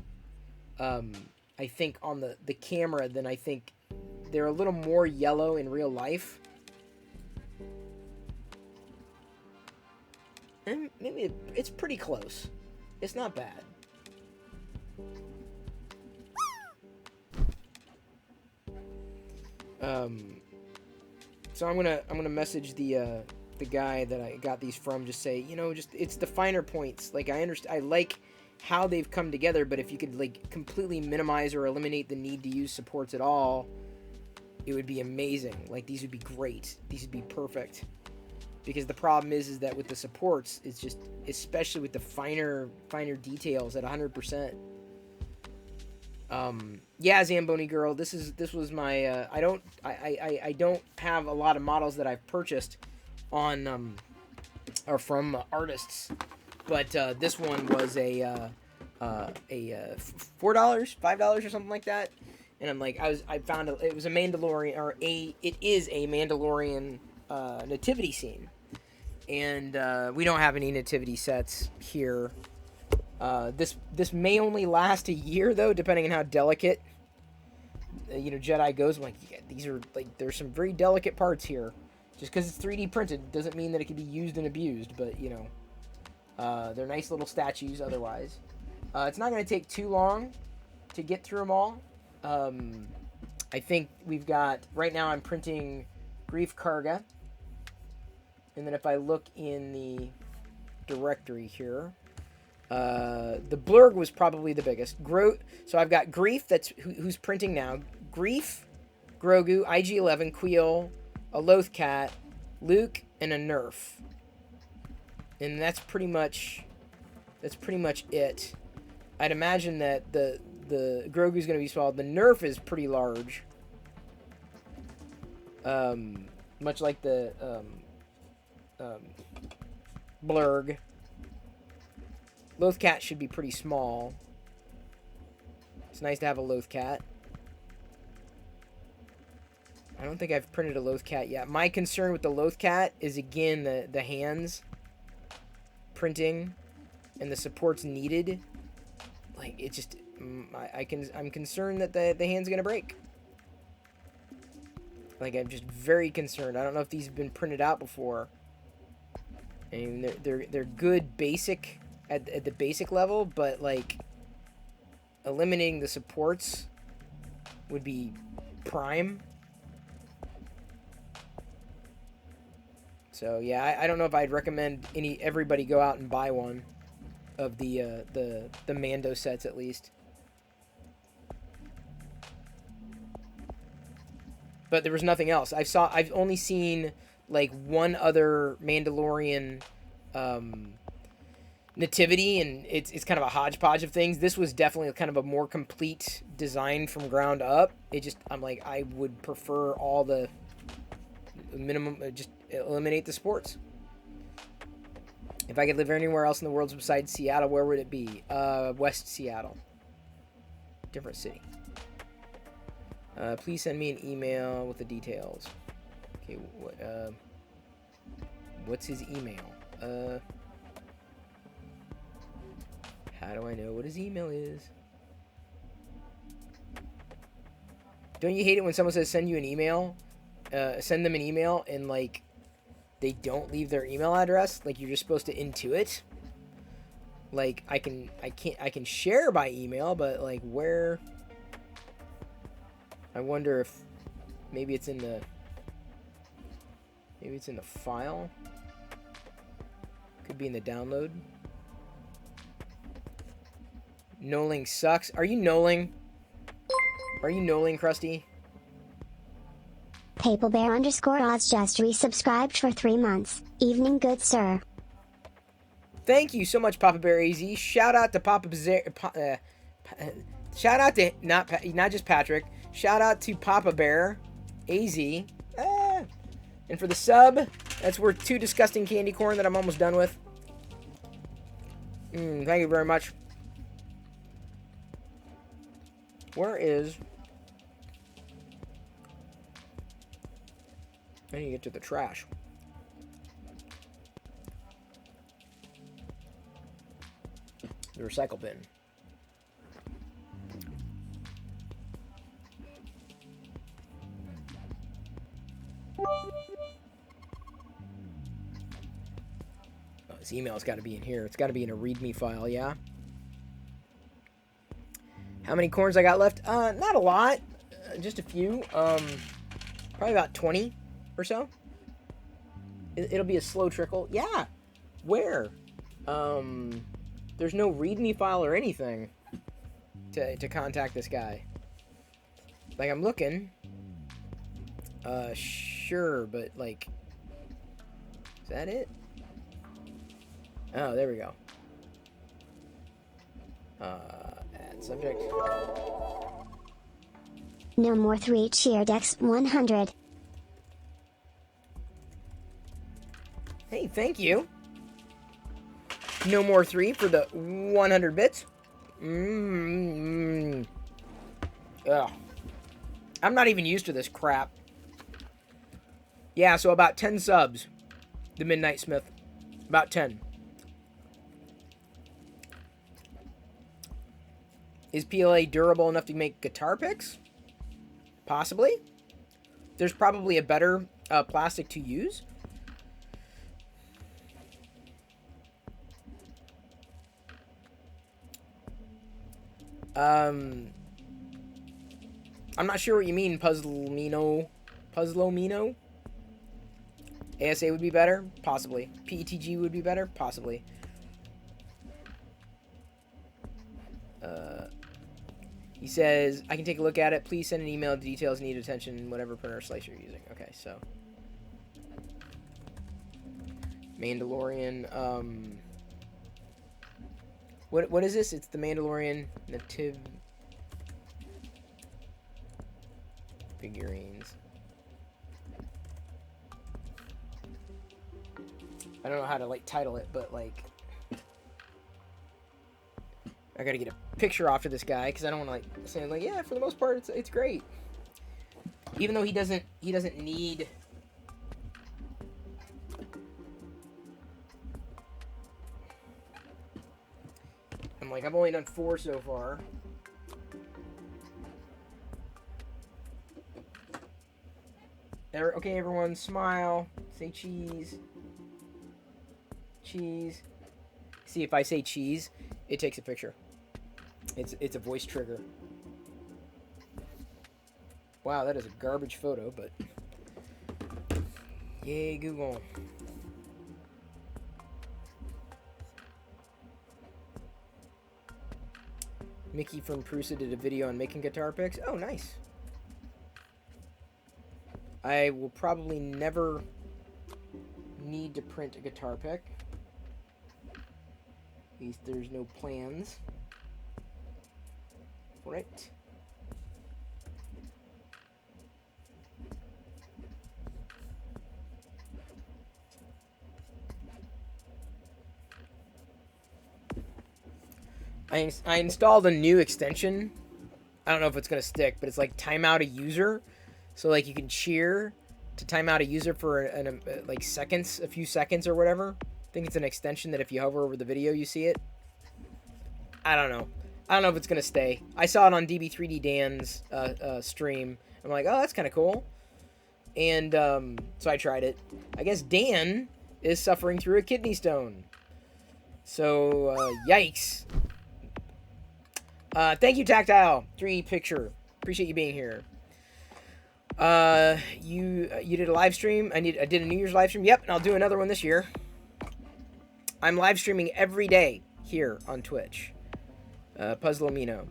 I think, on the camera than I think they're a little more yellow in real life. And maybe it's pretty close. It's not bad. So I'm gonna message the guy that I got these from. Just say, just it's the finer points. Like, I understand, I like how they've come together, but if you could like completely minimize or eliminate the need to use supports at all, it would be amazing. Like, these would be great. These would be perfect. Because the problem is that with the supports, it's just, especially with the finer details at 100%. Yeah, Zamboni girl, this was my I don't have a lot of models that I've purchased on or from artists, but this one was a $4, $5 or something like that, and I'm like, I found it was a Mandalorian, or it is a Mandalorian nativity scene, and we don't have any nativity sets here. This may only last a year, though, depending on how delicate Jedi goes. I'm like, yeah, these are like, there's some very delicate parts here. Just because it's 3D printed doesn't mean that it can be used and abused, but they're nice little statues otherwise. It's not going to take too long to get through them all. I think we've got, right now I'm printing Grief Karga, and then if I look in the directory here, the Blurg was probably the biggest. So I've got Grief, who's printing now. Grief, Grogu, IG-11, Queel, a Lothcat, Luke, and a Nerf. And that's pretty much it. I'd imagine that the Grogu's going to be small. The Nerf is pretty large. Much like the Blurg. Lothcat should be pretty small. It's nice to have a Lothcat. I don't think I've printed a Lothcat yet. My concern with the Lothcat is, again, the hands printing and the supports needed. Like, it just, I'm concerned that the hand's gonna break. Like, I'm just very concerned. I don't know if these have been printed out before. I mean, they're good basic at the basic level, but like, eliminating the supports would be prime. So yeah, I don't know if I'd recommend everybody go out and buy one of the Mando sets, at least. But there was nothing else. I've only seen like one other Mandalorian nativity, and it's kind of a hodgepodge of things. This was definitely kind of a more complete design from ground up. I'm like, I would prefer all the minimum, just eliminate the sports. If I could live anywhere else in the world besides Seattle, where would it be? West Seattle. Different city. Please send me an email with the details. Okay, what's his email? How do I know what his email is? Don't you hate it when someone says send you an email? Send them an email and like they don't leave their email address. Like, you're just supposed to intuit. Like, I can share by email, but like, where? I wonder if maybe it's in the file. Could be in the download. Noling sucks. Are you Noling? Are you Noling, Krusty? PapelBear_Oz just resubscribed for 3 months. Evening, good sir. Thank you so much, Papa Bear AZ. Shout out to Papa Bear. Shout out to not just Patrick. Shout out to Papa Bear AZ. And for the sub, that's worth 2 disgusting candy corn that I'm almost done with. Thank you very much. Where is... I need to get to the trash. The recycle bin. This email's got to be in here. It's got to be in a README file, yeah? How many corns I got left? Not a lot. Just a few. Probably about 20 or so. It'll be a slow trickle. Yeah. Where? There's no README file or anything to contact this guy. Like, I'm looking. Sure, but, like... Is that it? Oh, there we go. Add subject. No more 3 cheer decks 100. Hey, thank you. No more 3 for the 100 bits. Ugh. I'm not even used to this crap. Yeah, so about 10 subs. The Midnight Smith. About 10. Is PLA durable enough to make guitar picks? Possibly. There's probably a better plastic to use. I'm not sure what you mean, Puzzlemino. ASA would be better? Possibly. PETG would be better? Possibly. He says, I can take a look at it. Please send an email with details, need attention, whatever printer slice you're using. Okay, so. Mandalorian. What is this? It's the Mandalorian native figurines. I don't know how to, like, title it, but, like, I gotta get a picture off to this guy, because I don't want to, like, say, like, yeah, for the most part, it's great. Even though he doesn't need... I'm like, I've only done 4 so far. Okay, everyone, smile. Say cheese. Cheese. See, if I say cheese, it takes a picture. It's a voice trigger. Wow, that is a garbage photo, but... Yay, Google. Mickey from Prusa did a video on making guitar picks. Oh, nice. I will probably never need to print a guitar pick. At least there's no plans for it. I installed a new extension. I don't know if it's going to stick, but it's like timeout a user. So, like, you can cheer to time out a user for like seconds, a few seconds or whatever. I think it's an extension that if you hover over the video, you see it. I don't know. I don't know if it's going to stay. I saw it on DB3D Dan's stream. I'm like, oh, that's kind of cool. And so I tried it. I guess Dan is suffering through a kidney stone. So, yikes. Thank you, Tactile. 3 picture. Appreciate you being here. You did a live stream. I did a New Year's live stream. Yep, and I'll do another one this year. I'm live streaming every day here on Twitch. Puzzlemino.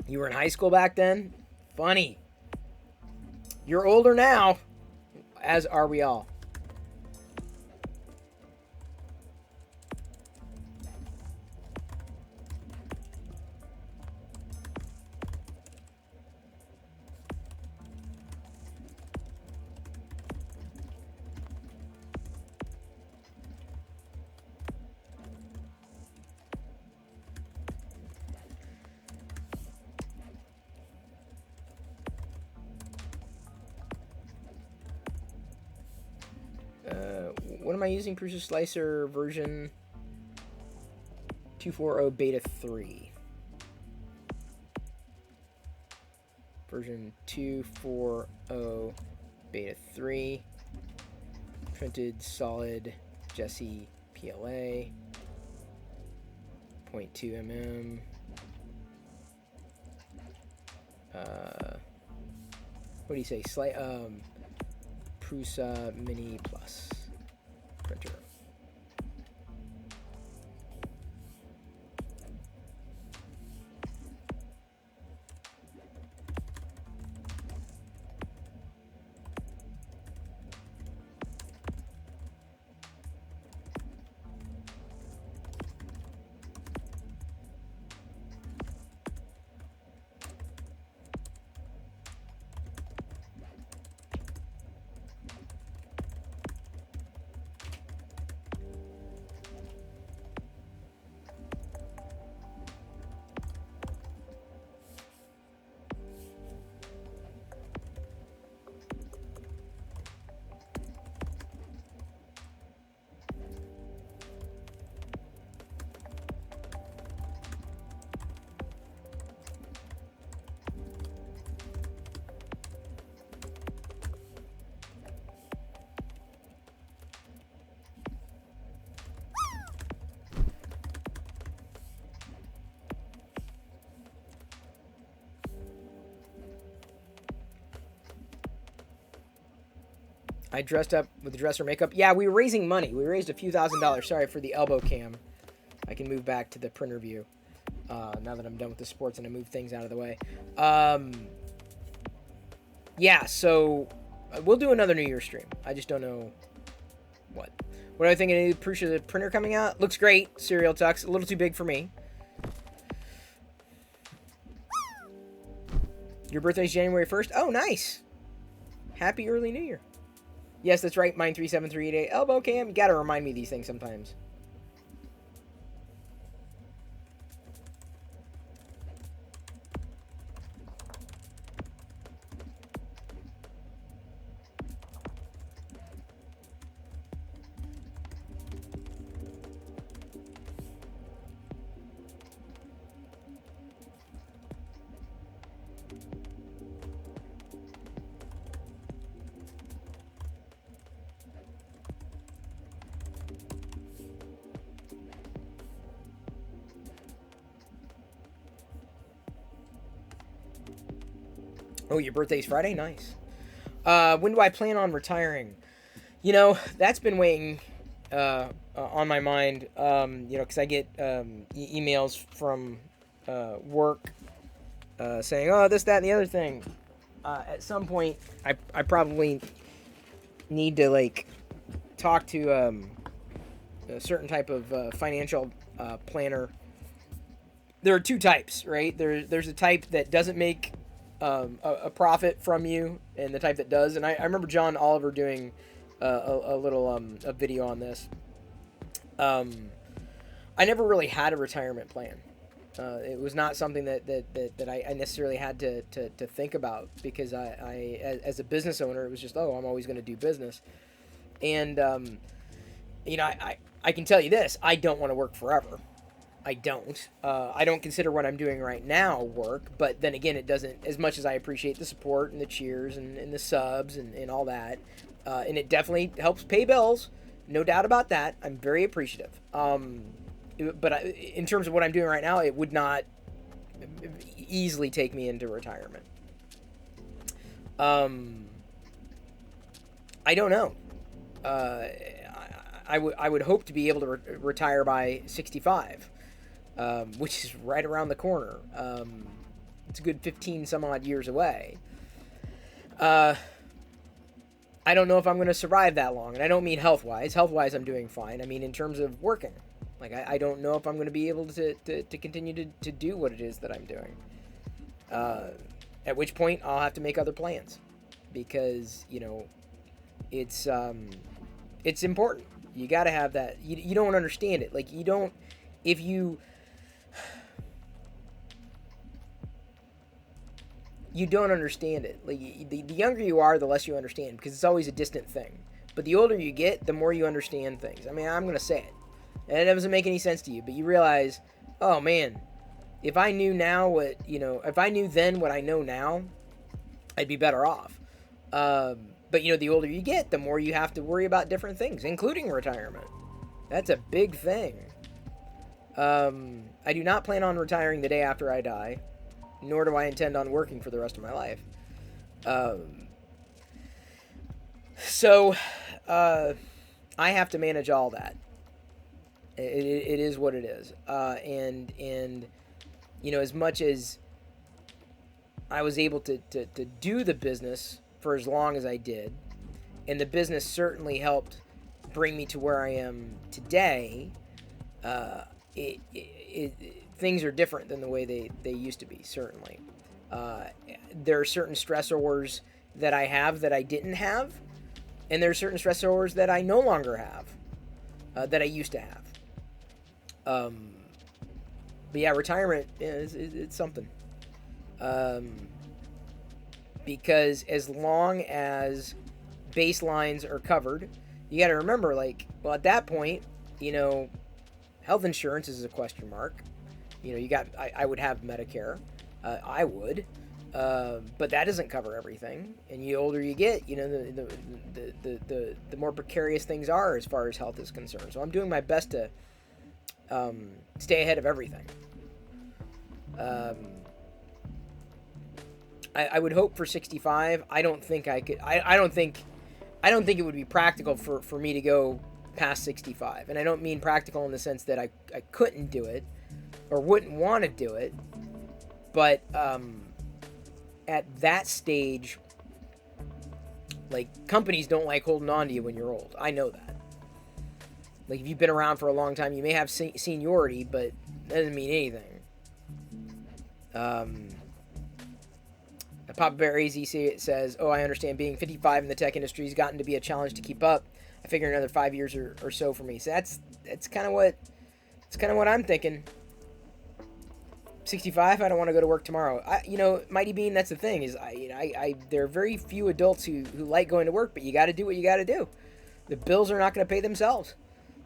You were in high school back then? Funny. You're older now, as are we all. What am I using? Prusa Slicer version 240 beta 3. Version 240 beta 3. Printed solid Jesse PLA. 0.2 mm. What do you say? Prusa Mini Plus printer. I dressed up with the dresser makeup. Yeah, we were raising money. We raised a few $1,000s. Sorry for the elbow cam. I can move back to the printer view now that I'm done with the sports and I move things out of the way. Yeah, so we'll do another New Year's stream. I just don't know what. What do I think of the Prusa printer coming out? Looks great. Cereal Tux. A little too big for me. Your birthday's January 1st? Oh, nice. Happy early New Year. Yes, that's right. Mine 37388. Elbow cam. You gotta remind me of these things sometimes. Oh, your birthday's Friday? Nice. When do I plan on retiring? You know, that's been weighing on my mind, you know, because I get emails from work saying, oh, this, that, and the other thing. At some point, I probably need to, like, talk to a certain type of financial planner. There are two types, right? There's a type that doesn't make a profit from you, and the type that does. And I remember John Oliver doing a little a video on this. I never really had a retirement plan. It was not something that I necessarily had to think about, because I as a business owner, it was just, oh, I'm always going to do business. And you know, I can tell you this: I don't want to work forever. I don't. I don't consider what I'm doing right now work, but then again, it doesn't, as much as I appreciate the support and the cheers and the subs and all that, and it definitely helps pay bills, no doubt about that. I'm very appreciative. But in terms of what I'm doing right now, it would not easily take me into retirement. I don't know. I would hope to be able to retire by 65. Which is right around the corner. It's a good 15 some odd years away. I don't know if I'm going to survive that long. And I don't mean health-wise. Health-wise, I'm doing fine. I mean in terms of working. Like, I don't know if I'm going to be able to continue to do what it is that I'm doing. At which point, I'll have to make other plans. Because, you know, it's important. You got to have that. You don't understand it. Like, you don't... If you... You don't understand it. Like, the younger you are, the less you understand, because it's always a distant thing. But the older you get, the more you understand things. I mean, I'm going to say it. And it doesn't make any sense to you, but you realize, oh man, if I knew now what, you know, if I knew then what I know now, I'd be better off. But, you know, the older you get, the more you have to worry about different things, including retirement. That's a big thing. I do not plan on retiring the day after I die, nor do I intend on working for the rest of my life. So, I have to manage all that. It is what it is. And you know, as much as I was able to do the business for as long as I did, and the business certainly helped bring me to where I am today, things are different than the way they used to be, certainly. There are certain stressors that I have that I didn't have, and there are certain stressors that I no longer have, that I used to have. But yeah, retirement, it's something. Because as long as baselines are covered, you got to remember, like, well, at that point, you know, health insurance is a question mark. You know, I would have Medicare. I would. But that doesn't cover everything. And the older you get, you know, the more precarious things are as far as health is concerned. So I'm doing my best to stay ahead of everything. I would hope for 65. I don't think I could. I don't think it would be practical for me to go past 65. And I don't mean practical in the sense that I couldn't do it or wouldn't want to do it. But at that stage, like, companies don't like holding on to you when you're old. I know that. Like, if you've been around for a long time, you may have seniority, but that doesn't mean anything. Papa Bear AZ says, "Oh, I understand. Being 55 in the tech industry has gotten to be a challenge to keep up. I figure another 5 years or so for me." So that's kind of what I'm thinking. 65, I don't want to go to work tomorrow. Mighty Bean, that's the thing, is there are very few adults who like going to work, but you got to do what you got to do. The bills are not going to pay themselves.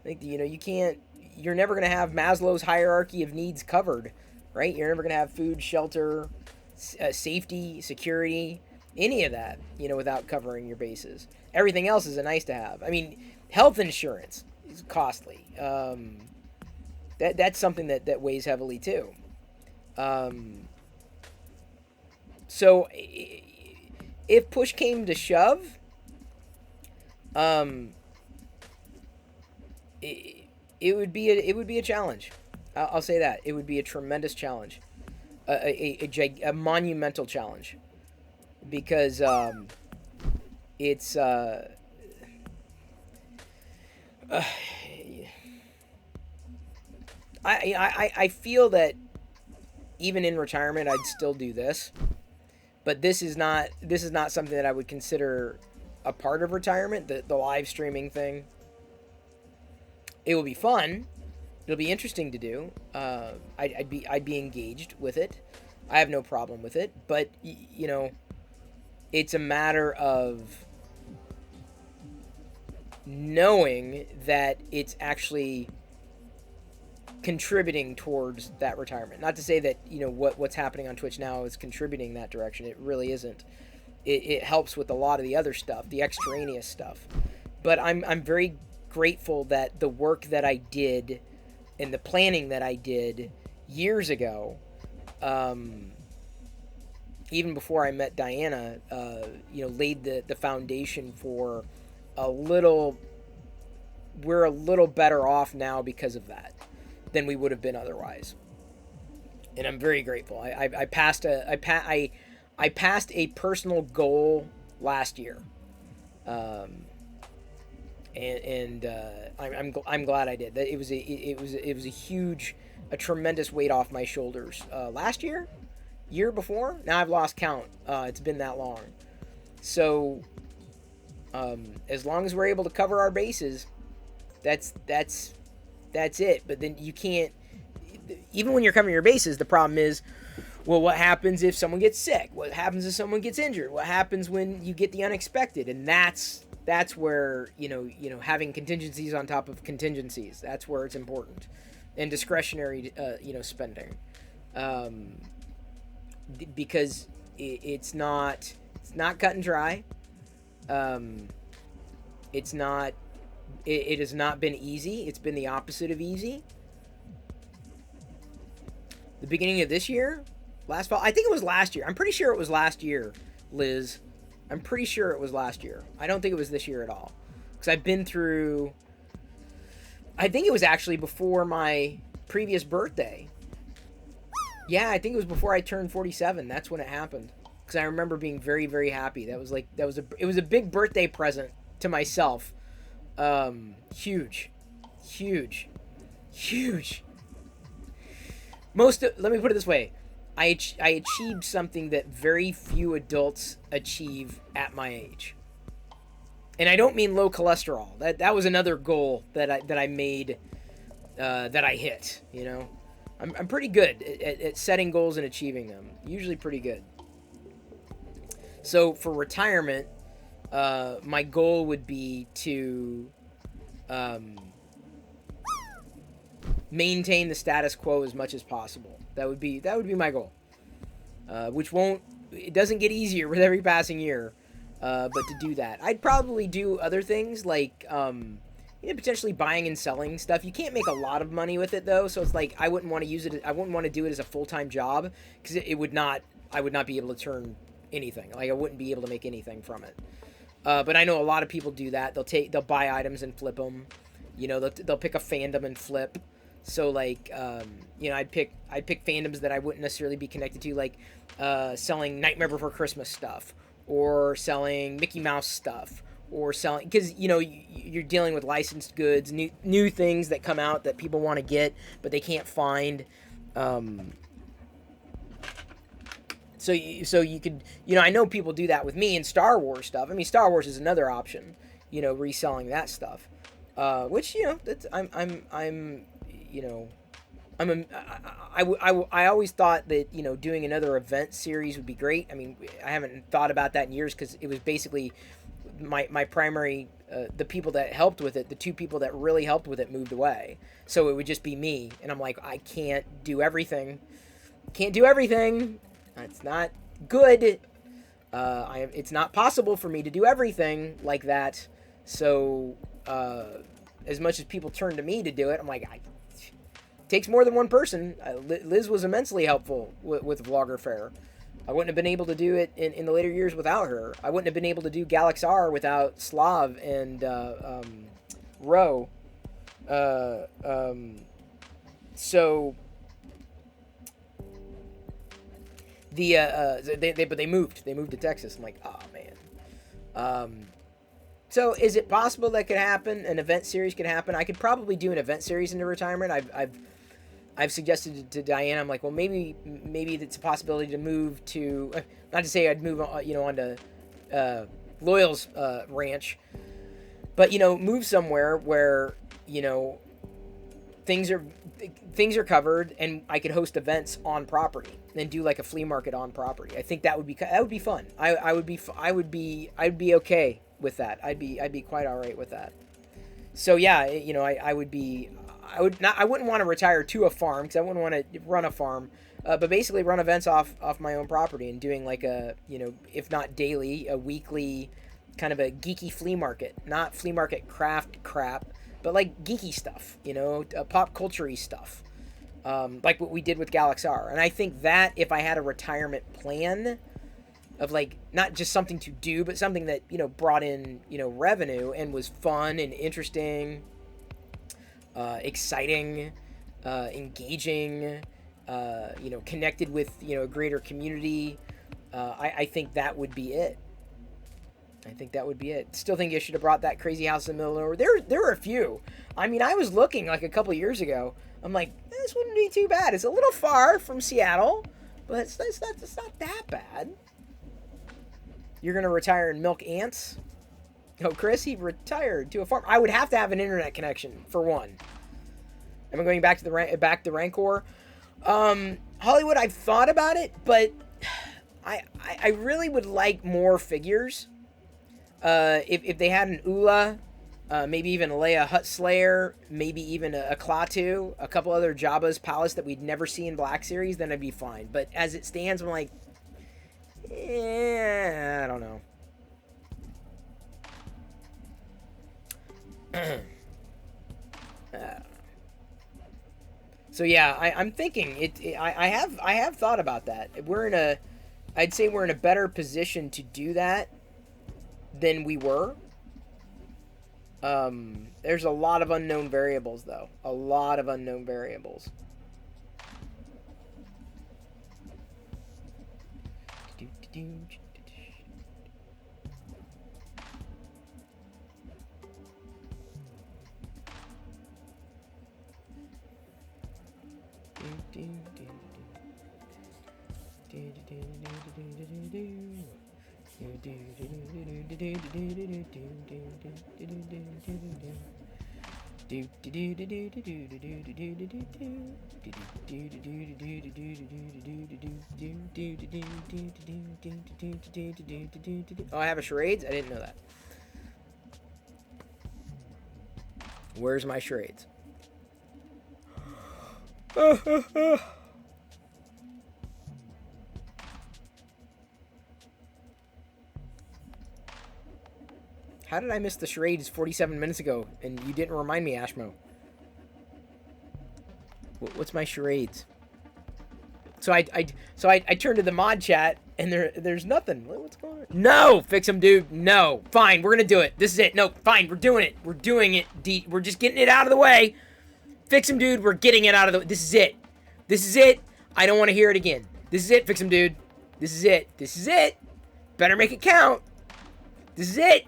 Like, you know, you're never going to have Maslow's hierarchy of needs covered, right? You're never going to have food, shelter, safety, security, any of that, you know, without covering your bases. Everything else is a nice to have. I mean, health insurance is costly. That's something that weighs heavily too. So if push came to shove, it would be a challenge. I'll say that. It would be a tremendous challenge, a monumental challenge, because it's I feel that even in retirement, I'd still do this, but this is not something that I would consider a part of retirement. The live streaming thing. It will be fun. It'll be interesting to do. I'd be engaged with it. I have no problem with it, but you know, it's a matter of knowing that it's actually contributing towards that retirement. Not to say that, you know, what's happening on Twitch now is contributing that direction. It really isn't. It helps with a lot of the other stuff, the extraneous stuff. But I'm very grateful that the work that I did and the planning that I did years ago, even before I met Diana, you know, laid the foundation for we're a little better off now because of that than we would have been otherwise. And I'm very grateful. I passed a personal goal last year. I'm glad I did. It was a tremendous weight off my shoulders. Last year before, now I've lost count. It's been that long. So, as long as we're able to cover our bases, that's it. But then you can't, even when you're covering your bases, the problem is, well, what happens if someone gets sick? What happens if someone gets injured? What happens when you get the unexpected? And that's where, you know, having contingencies on top of contingencies, that's where it's important. And discretionary, spending. Because it's not cut and dry. It's not It has not been easy. It's been the opposite of easy. The beginning of this year, last fall, I think it was last year. I'm pretty sure it was last year, Liz. I'm pretty sure it was last year. I don't think it was this year at all. Because I've been through, I think it was actually before my previous birthday. Yeah, I think it was before I turned 47. That's when it happened. Because I remember being very, very happy. It was a big birthday present to myself. Huge. Let me put it this way. I achieved something that very few adults achieve at my age. And I don't mean low cholesterol. That was another goal that I made, that I hit, you know. I'm pretty good at setting goals and achieving them. Usually pretty good. So for retirement, my goal would be to maintain the status quo as much as possible. That would be my goal. It doesn't get easier with every passing year. But to do that, I'd probably do other things like, potentially buying and selling stuff. You can't make a lot of money with it though. So it's like, I wouldn't want to use it. I wouldn't want to do it as a full-time job because I would not be able to turn anything. Like I wouldn't be able to make anything from it. But I know a lot of people do that. They'll buy items and flip them. You know, they'll pick a fandom and flip. So like, I'd pick fandoms that I wouldn't necessarily be connected to, like selling Nightmare Before Christmas stuff, or selling Mickey Mouse stuff, or selling, because you're dealing with licensed goods, new things that come out that people want to get but they can't find. So you could, I know people do that with me and Star Wars stuff. I mean, Star Wars is another option, reselling that stuff, which that's I always thought that doing another event series would be great. I mean, I haven't thought about that in years because it was basically my primary, the people that helped with it, the two people that really helped with it moved away, so it would just be me, and I'm like, I can't do everything. It's not good. It's not possible for me to do everything like that. So as much as people turn to me to do it, I'm like, it takes more than one person. Liz was immensely helpful with Vlogger Fair. I wouldn't have been able to do it in the later years without her. I wouldn't have been able to do Galaxar without Slav and Ro. So they moved to Texas. I'm like, oh man. So is it possible that could happen? An event series could happen. I could probably do an event series into retirement. I've suggested to Diana. I'm like, well, maybe it's a possibility to move to, not to say I'd move onto Loyal's ranch, but move somewhere where things are covered, and I could host events on property and do like a flea market on property. I think that would be fun. I'd be okay with that. I'd be quite all right with that. So yeah, I wouldn't want to retire to a farm because I wouldn't want to run a farm, but basically run events off my own property and doing like a, if not daily, a weekly kind of a geeky flea market, not flea market craft crap, but like geeky stuff, pop culture-y stuff, like what we did with Galaxar. And I think that if I had a retirement plan of like not just something to do, but something that brought in revenue and was fun and interesting, exciting, engaging, connected with a greater community, I think that would be it. Still think you should have brought that crazy house in the middle of nowhere. There were a few. I mean, I was looking like a couple years ago. I'm like, this wouldn't be too bad. It's a little far from Seattle, but it's not that bad. You're gonna retire and milk ants? Oh, Chris, he retired to a farm. I would have to have an internet connection for one. Am I going back to Rancor? Hollywood, I've thought about it, but I really would like more figures. If they had an Ula, maybe even a Leia Hut Slayer, maybe even a Klaatu, a couple other Jabba's Palace that we'd never see in Black Series, then I'd be fine. But as it stands, I'm like, I don't know. So yeah, I'm thinking I have thought about that. I'd say we're in a better position to do that than we were. There's a lot of unknown variables, though. A lot of unknown variables. Oh, I have a charades? I didn't know that. Where's my charades? How did I miss the charades 47 minutes ago and you didn't remind me, Ashmo? What's my charades? So I turned to the mod chat and there's nothing. What's going on? No, fix him, dude. No, fine, we're gonna do it. This is it. No, fine, we're doing it. We're doing it. We're just getting it out of the way. Fix him, dude. We're getting it out of the way. This is it. This is it. I don't want to hear it again. This is it. Fix him, dude. This is it. This is it. Better make it count. This is it.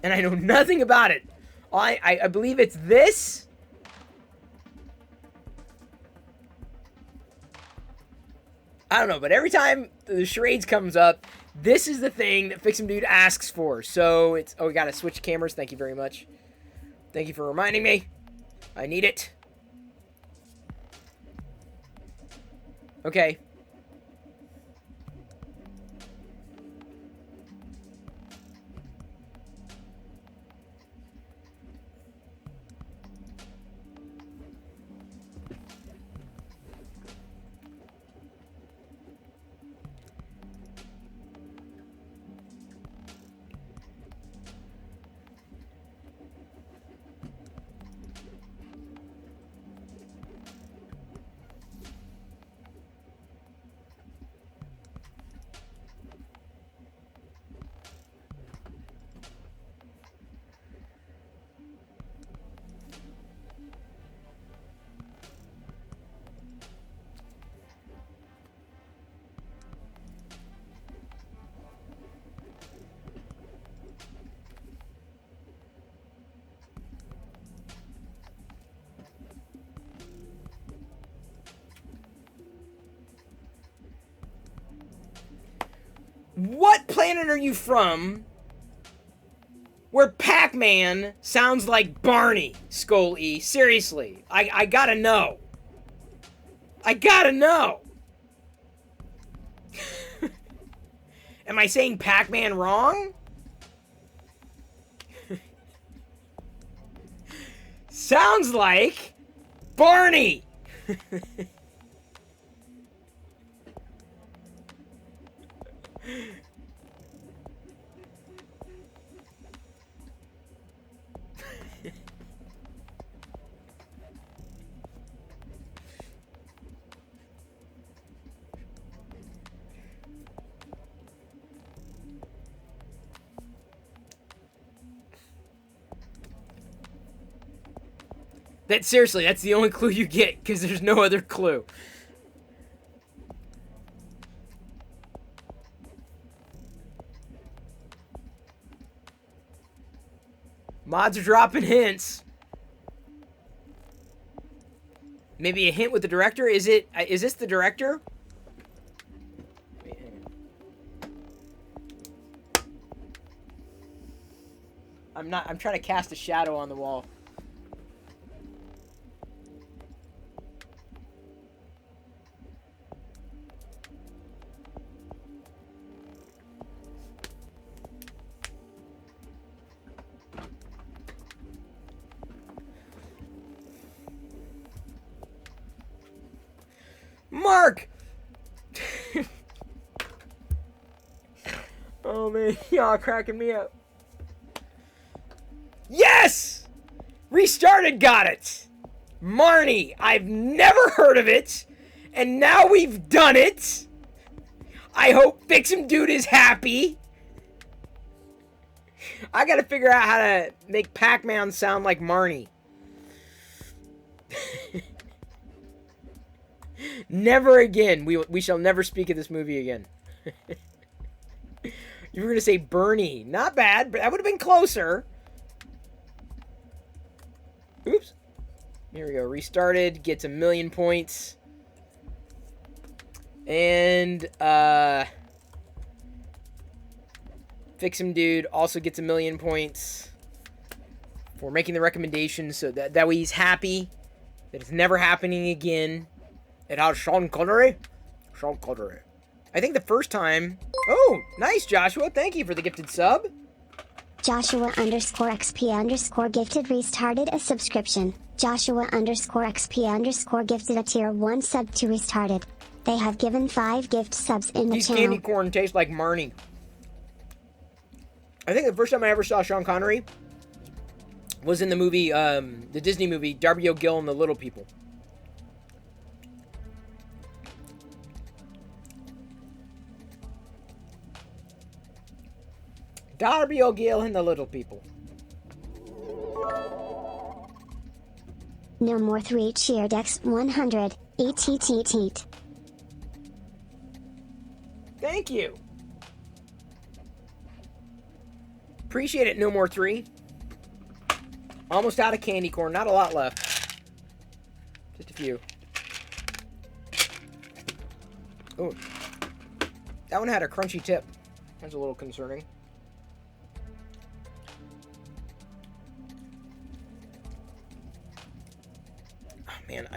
And I know nothing about it. I believe it's this. I don't know, but every time the charades comes up, this is the thing that Fix 'em Dude asks for. So it's... Oh, we gotta switch cameras. Thank you very much. Thank you for reminding me. I need it. Okay. What planet are you from where Pac-Man sounds like Barney, Skull E? Seriously. I gotta know. I gotta know. Am I saying Pac-Man wrong? Sounds like Barney. Seriously, that's the only clue you get, because there's no other clue. Mods are dropping hints. Maybe a hint with the director? Is this the director? I'm trying to cast a shadow on the wall. Mark! Oh man, y'all cracking me up. Yes! Restarted got it. Marnie, I've never heard of it, and now we've done it. I hope Fix'em Dude is happy. I gotta figure out how to make Pac-Man sound like Marnie. Never again. We shall never speak of this movie again. You were gonna say Bernie. Not bad, but that would have been closer. Oops. Here we go. Restarted. Gets 1,000,000 points. And, Fix'em Dude also gets 1,000,000 points for making the recommendation, so that way he's happy that it's never happening again. It has Sean Connery. Sean Connery. I think the first time... Oh, nice, Joshua. Thank you for the gifted sub. Joshua_XP_ gifted restarted a subscription. Joshua_XP_ gifted a tier 1 sub to restarted. They have given 5 gift subs in the These channel. candy corn taste like Marnie. I think the first time I ever saw Sean Connery was in the movie, the Disney movie, Darby O'Gill and the Little People. Darby O'Gill and the Little People. No more 3 cheered X 100. Teet. Thank you. Appreciate it, No More 3. Almost out of candy corn. Not a lot left. Just a few. Oh. That one had a crunchy tip. That's a little concerning. Oh, man,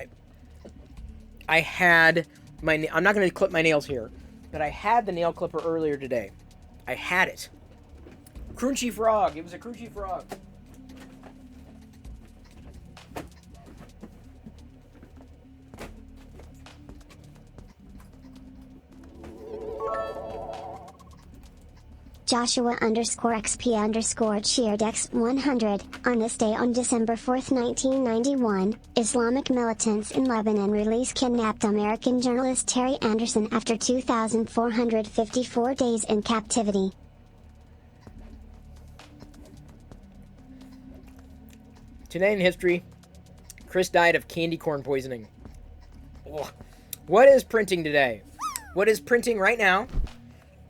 I had my... I'm not going to clip my nails here, but I had the nail clipper earlier today. I had it. Crunchy frog. It was a crunchy frog. Joshua_XP_ cheered X 100. On this day on December 4th, 1991, Islamic militants in Lebanon released kidnapped American journalist Terry Anderson after 2,454 days in captivity. Today in history, Chris died of candy corn poisoning. Ugh. What is printing today? What is printing right now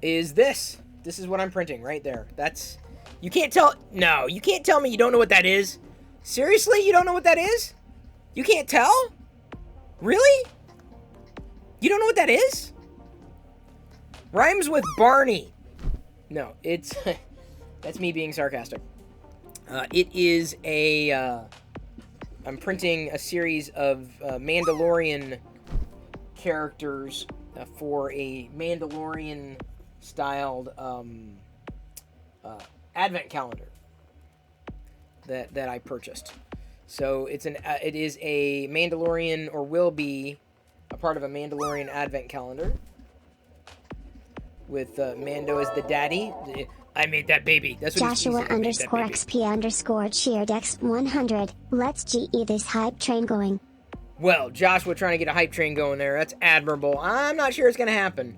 is this. This is what I'm printing right there. That's... You can't tell... No, you can't tell me you don't know what that is. Seriously? You don't know what that is? You can't tell? Really? You don't know what that is? Rhymes with Barney. No, it's... That's me being sarcastic. It is a... I'm printing a series of Mandalorian characters for a Mandalorian styled advent calendar that I purchased. So it is a Mandalorian, or will be a part of a Mandalorian advent calendar with Mando as the daddy. I made that baby. That's what Joshua_XP_ cheered X 100. Let's GE this hype train going. Well, Joshua trying to get a hype train going there. That's admirable. I'm not sure it's going to happen.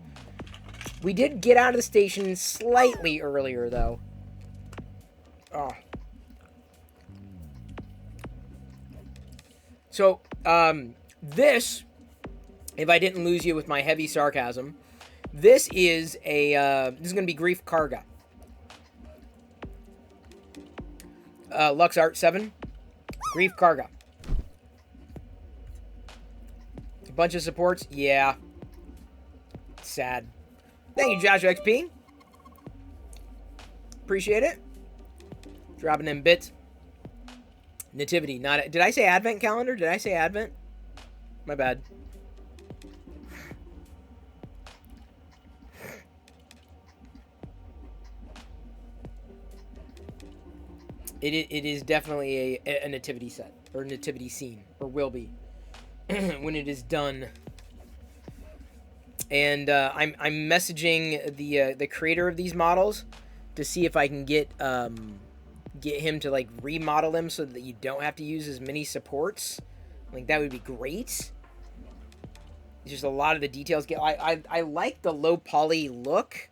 We did get out of the station slightly earlier, though. Oh. So, this, if I didn't lose you with my heavy sarcasm, this is going to be Grief Karga. Lux Art 7. Grief Karga. A bunch of supports? Yeah. Sad. Thank you, Joshua XP. Appreciate it. Dropping in bits. Nativity. Not. Did I say Advent calendar? Did I say Advent? My bad. It is definitely a nativity set, or nativity scene, or will be when it is done. And I'm messaging the creator of these models to see if I can get get him to like remodel them so that you don't have to use as many supports, like that would be great. It's just a lot of the details get. I like the low poly look,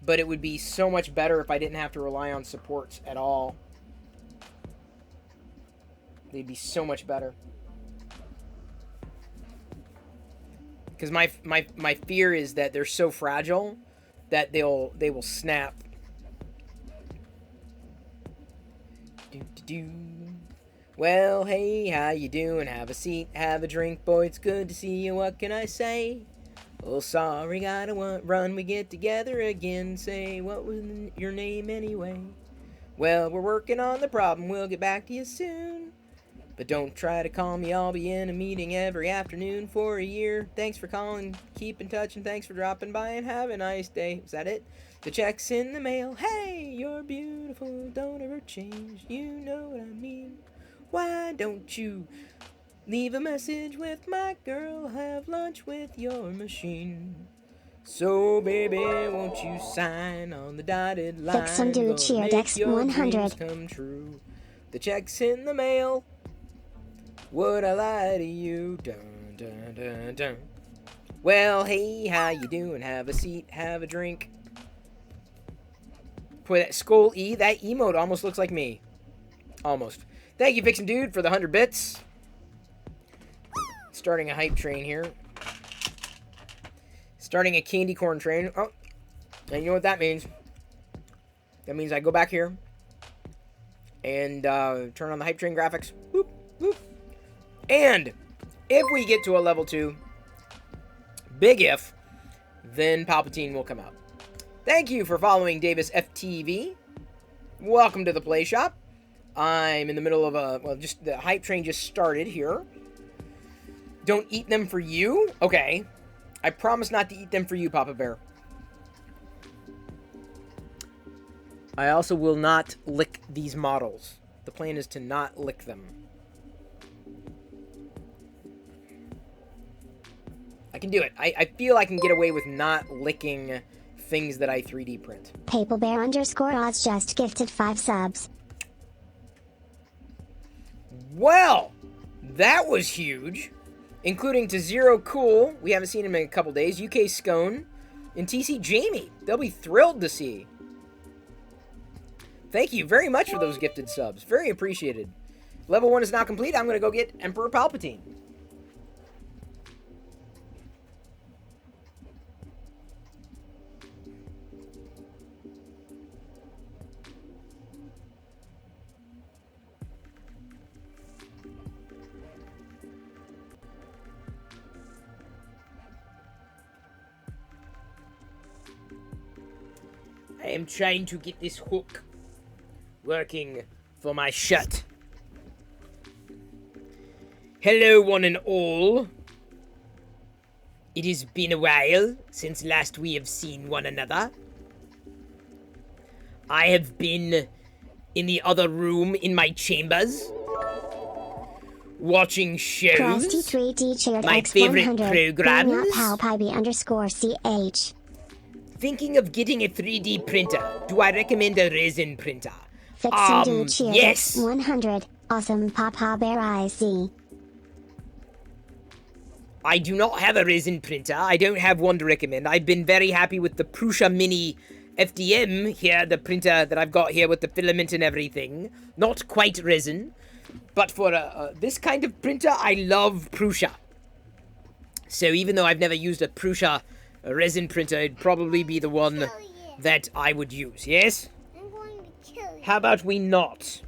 but it would be so much better if I didn't have to rely on supports at all. They'd be so much better. Because my fear is that they're so fragile that they will snap. Well, hey, how you doing? Have a seat, have a drink, boy, it's good to see you, what can I say? Oh, sorry, gotta run, we get together again, say, what was your name anyway? Well, we're working on the problem, we'll get back to you soon. But don't try to call me, I'll be in a meeting every afternoon for a year. Thanks for calling, keep in touch, and thanks for dropping by, and have a nice day. Is that it? The check's in the mail. Hey, you're beautiful, don't ever change, you know what I mean. Why don't you leave a message with my girl, have lunch with your machine. So, baby, won't you sign on the dotted line? Fix some dude cheer Dex 100. Come true. The check's in the mail. Would I lie to you? Dun, dun, dun, dun. Well, hey, how you doing? Have a seat, have a drink. Boy, that Skull E, that emote almost looks like me. Almost. Thank you, Vixen Dude, for the 100 bits. Starting a hype train here. Starting a candy corn train. Oh, and you know what that means? That means I go back here and turn on the hype train graphics. Whoop, whoop. And if we get to a level 2, big if, then Palpatine will come out. Thank you for following Davis FTV. Welcome to the Play Shop. I'm in the middle of just the hype train just started here. Don't eat them for you? Okay. I promise not to eat them for you, Papa Bear. I also will not lick these models. The plan is to not lick them. I can do it. I feel I can get away with not licking things that I 3D print. PapalBear_Oz just gifted 5 subs. Well, that was huge. Including to Zero Cool, we haven't seen him in a couple days, UK Scone, and TC Jamie. They'll be thrilled to see. Thank you very much for those gifted subs. Very appreciated. Level 1 is now complete. I'm going to go get Emperor Palpatine. I am trying to get this hook working for my shirt. Hello, one and all. It has been a while since last we have seen one another. I have been in the other room in my chambers, watching shows, my favorite programs, PalPiB_CH. Thinking of getting a 3D printer. Do I recommend a resin printer? Yes. 100. Awesome Papa Bear IC. I do not have a resin printer. I don't have one to recommend. I've been very happy with the Prusa Mini FDM here, the printer that I've got here with the filament and everything. Not quite resin. But for this kind of printer, I love Prusa. So even though I've never used a Prusa resin printer, it'd probably be the one that I would use, yes? I'm going to kill you. How about we not?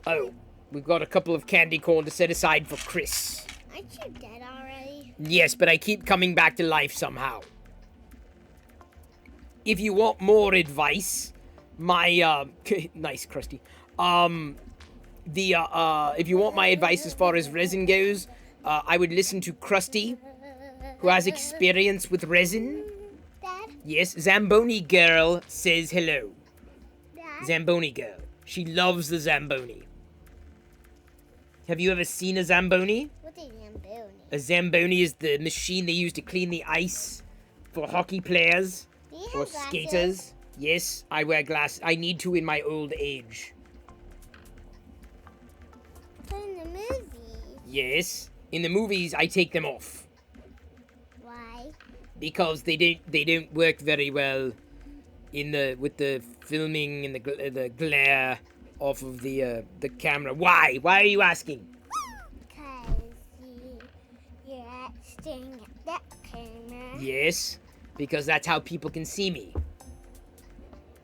Oh, we've got a couple of candy corn to set aside for Chris. Aren't you dead already? Yes, but I keep coming back to life somehow. If you want more advice, my, nice, Krusty. If you want my advice as far as resin goes, I would listen to Krusty, who has experience with resin. Dad? Yes, Zamboni Girl says hello. Dad? Zamboni Girl. She loves the Zamboni. Have you ever seen a Zamboni? What's a Zamboni? A Zamboni is the machine they use to clean the ice for hockey players Do you or have glasses? skaters. Yes, I wear glasses. I need to in my old age. But in the movies, Yes. In the movies, I take them off. why? Because they don't work very well with the filming and the glare off of the camera. Why? Why are you asking? Because you're staring at that camera. Yes, because that's how people can see me.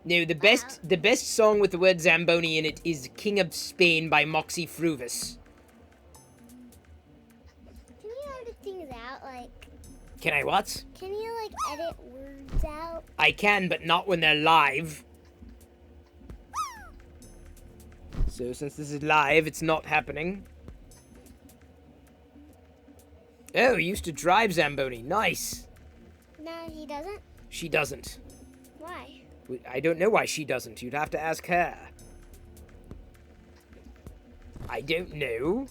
No, the best song with the word Zamboni in it is King of Spain by Moxie Fruvis. Can you edit things out? Like, Can I what? can you edit words out? I can, but not when they're live. So since this is live, it's not happening. Oh, he used to drive Zamboni. Nice. No, he doesn't. She doesn't. Why? I don't know why she doesn't. You'd have to ask her. I don't know.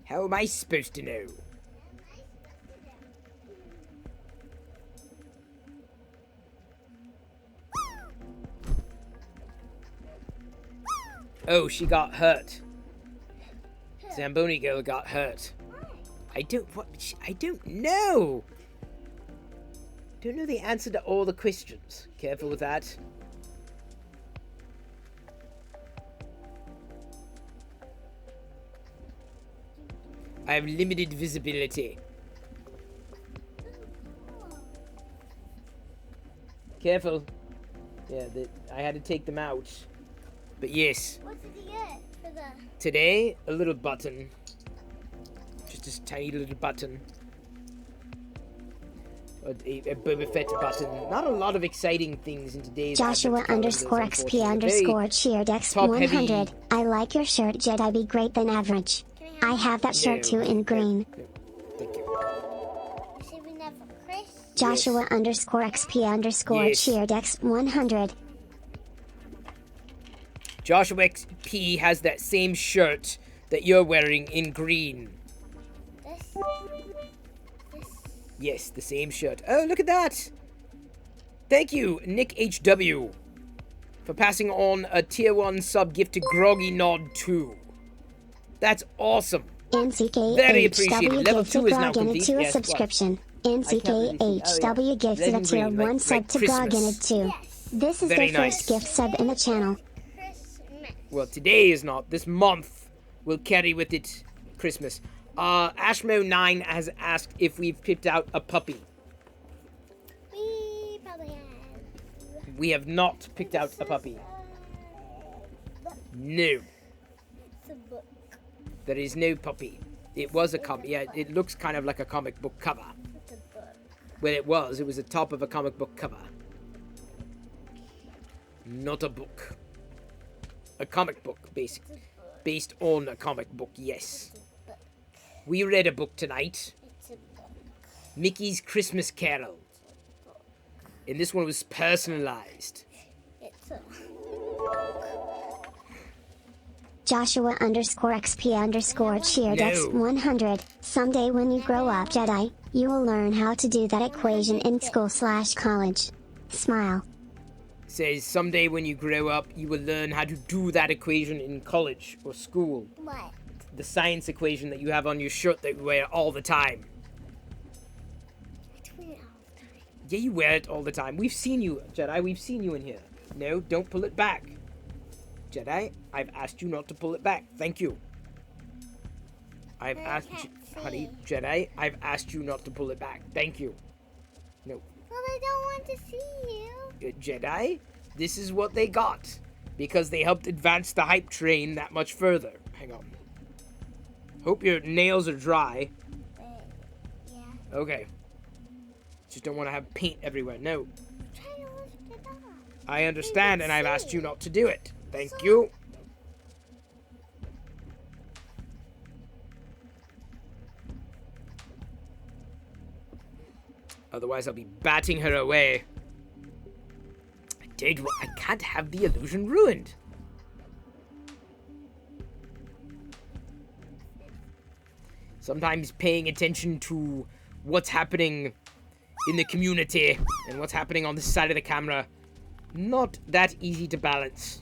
How am I supposed to know? Oh, she got hurt. Zamboni girl got hurt. I don't know. Don't know the answer to all the questions. Careful with that. I have limited visibility. Careful. Yeah, I had to take them out. But yes. What did you get for the? Today, a little button. Just a tiny little button. A Boba Fett button. Not a lot of exciting things in today's Joshua _ XP _ cheerdex 100. I like your shirt, Jedi. Be great than average. I have that shirt too in green. No, thank you. You're saving that for Chris? Joshua _ XP _ Yes. cheerdex 100. Joshua XP has that same shirt that you're wearing in green. This. Yes, the same shirt. Oh, look at that! Thank you, Nick HW, for passing on a tier 1 sub gift to Groggy Nod 2. That's awesome. Very appreciated. NCKHW Level gifted 2 is now Groggin complete. to a Yes, subscription. really see. NCKHW gifted a Red tier and green, 1 like sub to Christmas. Groggin 2. Yes. This is Very their nice. first gift sub in the channel. Christmas. Well, today is not. This month will carry with it Christmas. Ashmo9 has asked if we've picked out a puppy. We probably have. We have not picked out a puppy. No. It's a book. There is no puppy. It was a comic. Yeah, it looks kind of like a comic book cover. It's a book. Well, it was the top of a comic book cover. Not a book. A comic book, basically. Based on a comic book, yes. We read a book tonight. It's a book. Mickey's Christmas Carol. And this one was personalized. It's a. Joshua _ XP _ cheerdex No. 100. Someday when you grow up, Jedi, you will learn how to do that equation in school / college. Smile. Says someday when you grow up, you will learn how to do that equation in college or school. What? The science equation that you have on your shirt that you wear all the time. I tweet it all the time. Yeah, you wear it all the time. We've seen you, Jedi. We've seen you in here. No, don't pull it back. Jedi, I've asked you not to pull it back. Thank you. I've I asked can't honey, see. Jedi, I've asked you not to pull it back. Thank you. No. Well, I don't want to see you. Jedi, this is what they got. Because they helped advance the hype train that much further. Hang on. Hope your nails are dry. Yeah. Okay. Just don't want to have paint everywhere. No. Try to lift it up. I understand, and I've see asked you it. not to do it. Thank you. Otherwise, I'll be batting her away. I can't have the illusion ruined. Sometimes paying attention to what's happening in the community and what's happening on this side of the camera. Not that easy to balance.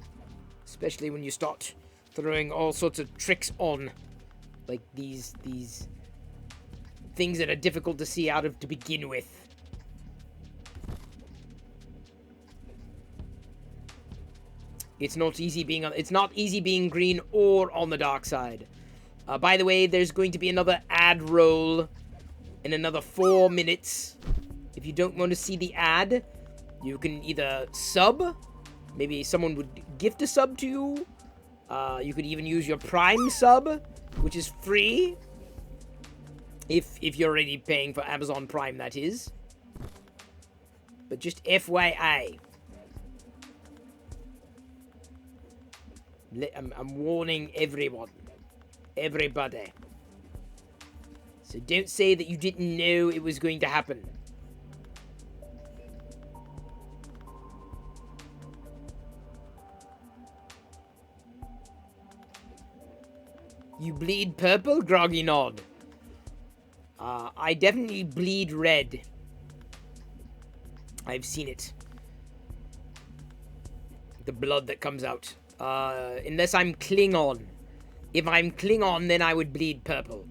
Especially when you start throwing all sorts of tricks on. Like these things that are difficult to see out of to begin with. It's not easy being green or on the dark side. By the way, there's going to be another ad roll in another 4 minutes. If you don't want to see the ad, you can either sub. Maybe someone would gift a sub to you. You could even use your Prime sub, which is free. If you're already paying for Amazon Prime, that is. But just FYI. I'm warning everyone. Everybody. So don't say that you didn't know it was going to happen. You bleed purple, Groggy Nod? I definitely bleed red. I've seen it. The blood that comes out. Unless I'm Klingon. If I'm Klingon, then I would bleed purple.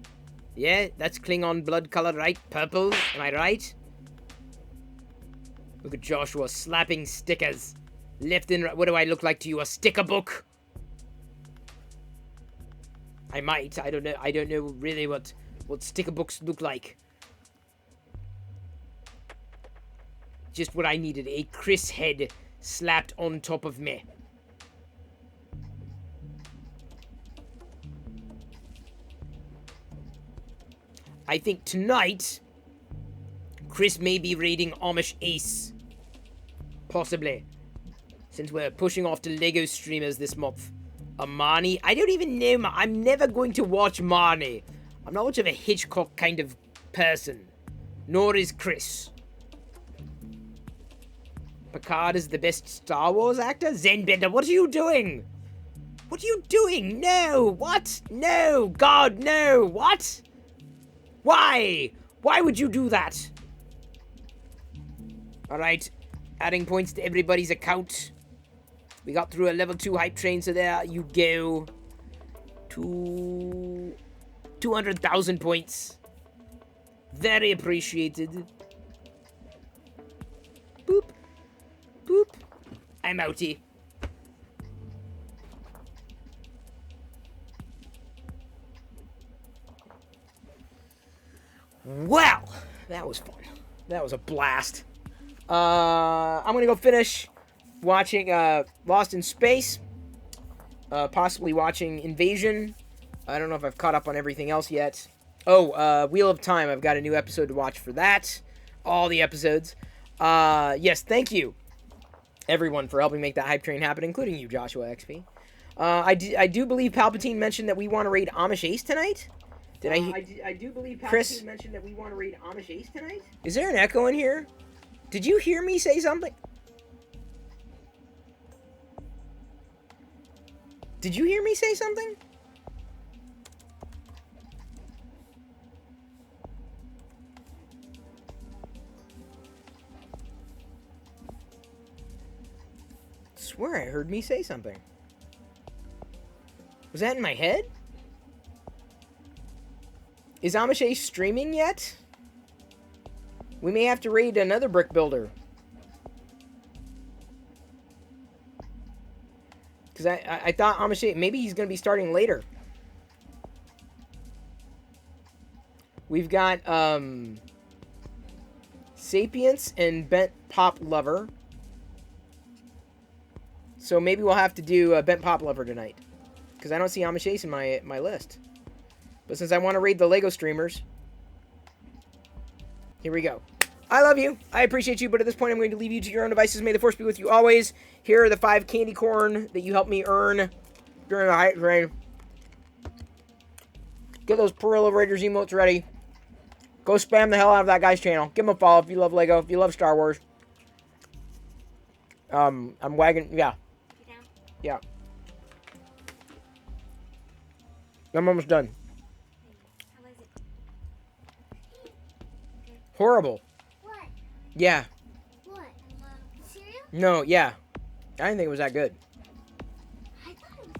Yeah, that's Klingon blood color, right? Purple, am I right? Look at Joshua slapping stickers. Left and right. What do I look like to you? A sticker book? I might. I don't know. I don't know really what sticker books look like. Just what I needed. A Chris head slapped on top of me. I think tonight, Chris may be raiding Amish Ace. Possibly. Since we're pushing off to Lego streamers this month. Marnie? I don't even know. I'm never going to watch Marnie. I'm not much of a Hitchcock kind of person. Nor is Chris. Picard is the best Star Wars actor? Zenbender, what are you doing? What are you doing? No! What? No! God, no! What? Why? Why would you do that? Alright. Adding points to everybody's account. We got through a level 2 hype train, so there you go. 200,000 points. Very appreciated. Boop. Boop. I'm outie. Well, that was fun. That was a blast. I'm gonna go finish watching Lost in Space. Possibly watching Invasion. I don't know if I've caught up on everything else yet. Oh, Wheel of Time. I've got a new episode to watch for that. All the episodes. Yes, thank you, everyone, for helping make that hype train happen, including you, Joshua XP. I do believe Palpatine mentioned that we want to raid Amish Ace tonight. Did I do believe Palpatine mentioned that we want to raid Amish Ace tonight? Is there an echo in here? Did you hear me say something? Did you hear me say something? I swear I heard me say something. Was that in my head? Is Amish Ace streaming yet? We may have to raid another brick builder. Because I thought Amish Ace, maybe he's going to be starting later. We've got Sapience and Bent Pop Lover. So maybe we'll have to do Bent Pop Lover tonight. Because I don't see Amish Ace in my list. But since I want to raid the Lego streamers, here we go. I love you. I appreciate you, but at this point I'm going to leave you to your own devices. May the Force be with you always. Here are the 5 candy corn that you helped me earn during the hype train. Get those Perillo Raiders emotes ready. Go spam the hell out of that guy's channel. Give him a follow if you love Lego, if you love Star Wars. I'm wagging, yeah. Yeah. I'm almost done. How was it? Horrible. What? Yeah. What? Cereal? No, yeah. I didn't think it was that good. I thought it was.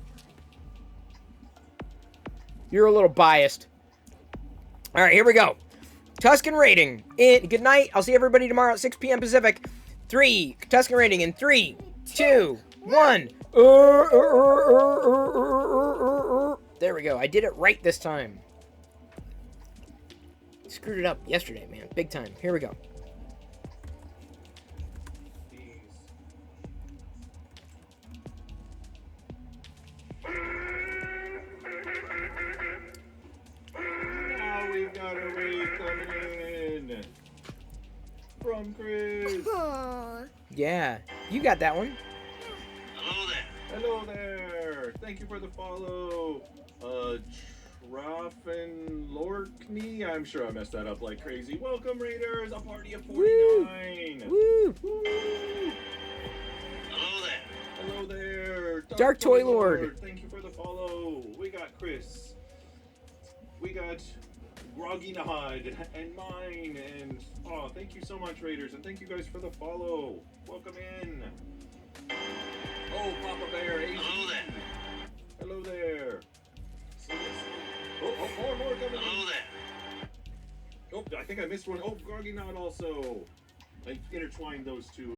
You're a little biased. All right, here we go. Tuscan rating. Good night. I'll see everybody tomorrow at 6 p.m. Pacific. Tuscan rating in 3, 2, 1. There we go. I did it right this time. Screwed it up yesterday, man. Big time. Here we go. Now we've got a raid coming in from Chris. Aww. Yeah, you got that one. Hello there. Hello there. Thank you for the follow. Troffenlorkney. I'm sure I messed that up like crazy. Welcome, Raiders. A party of 49. Woo! Woo. Hello there. Hello there. Dark Toy Lord. Thank you for the follow. We got Chris. We got Groggy Nod and mine. And oh, thank you so much, Raiders. And thank you guys for the follow. Welcome in. Oh, Papa Bear. AZ. Hello there. Hello there. Oh, more coming Hello in. there. Oh, I think I missed one. Oh, Groggy Nod also. I intertwined those two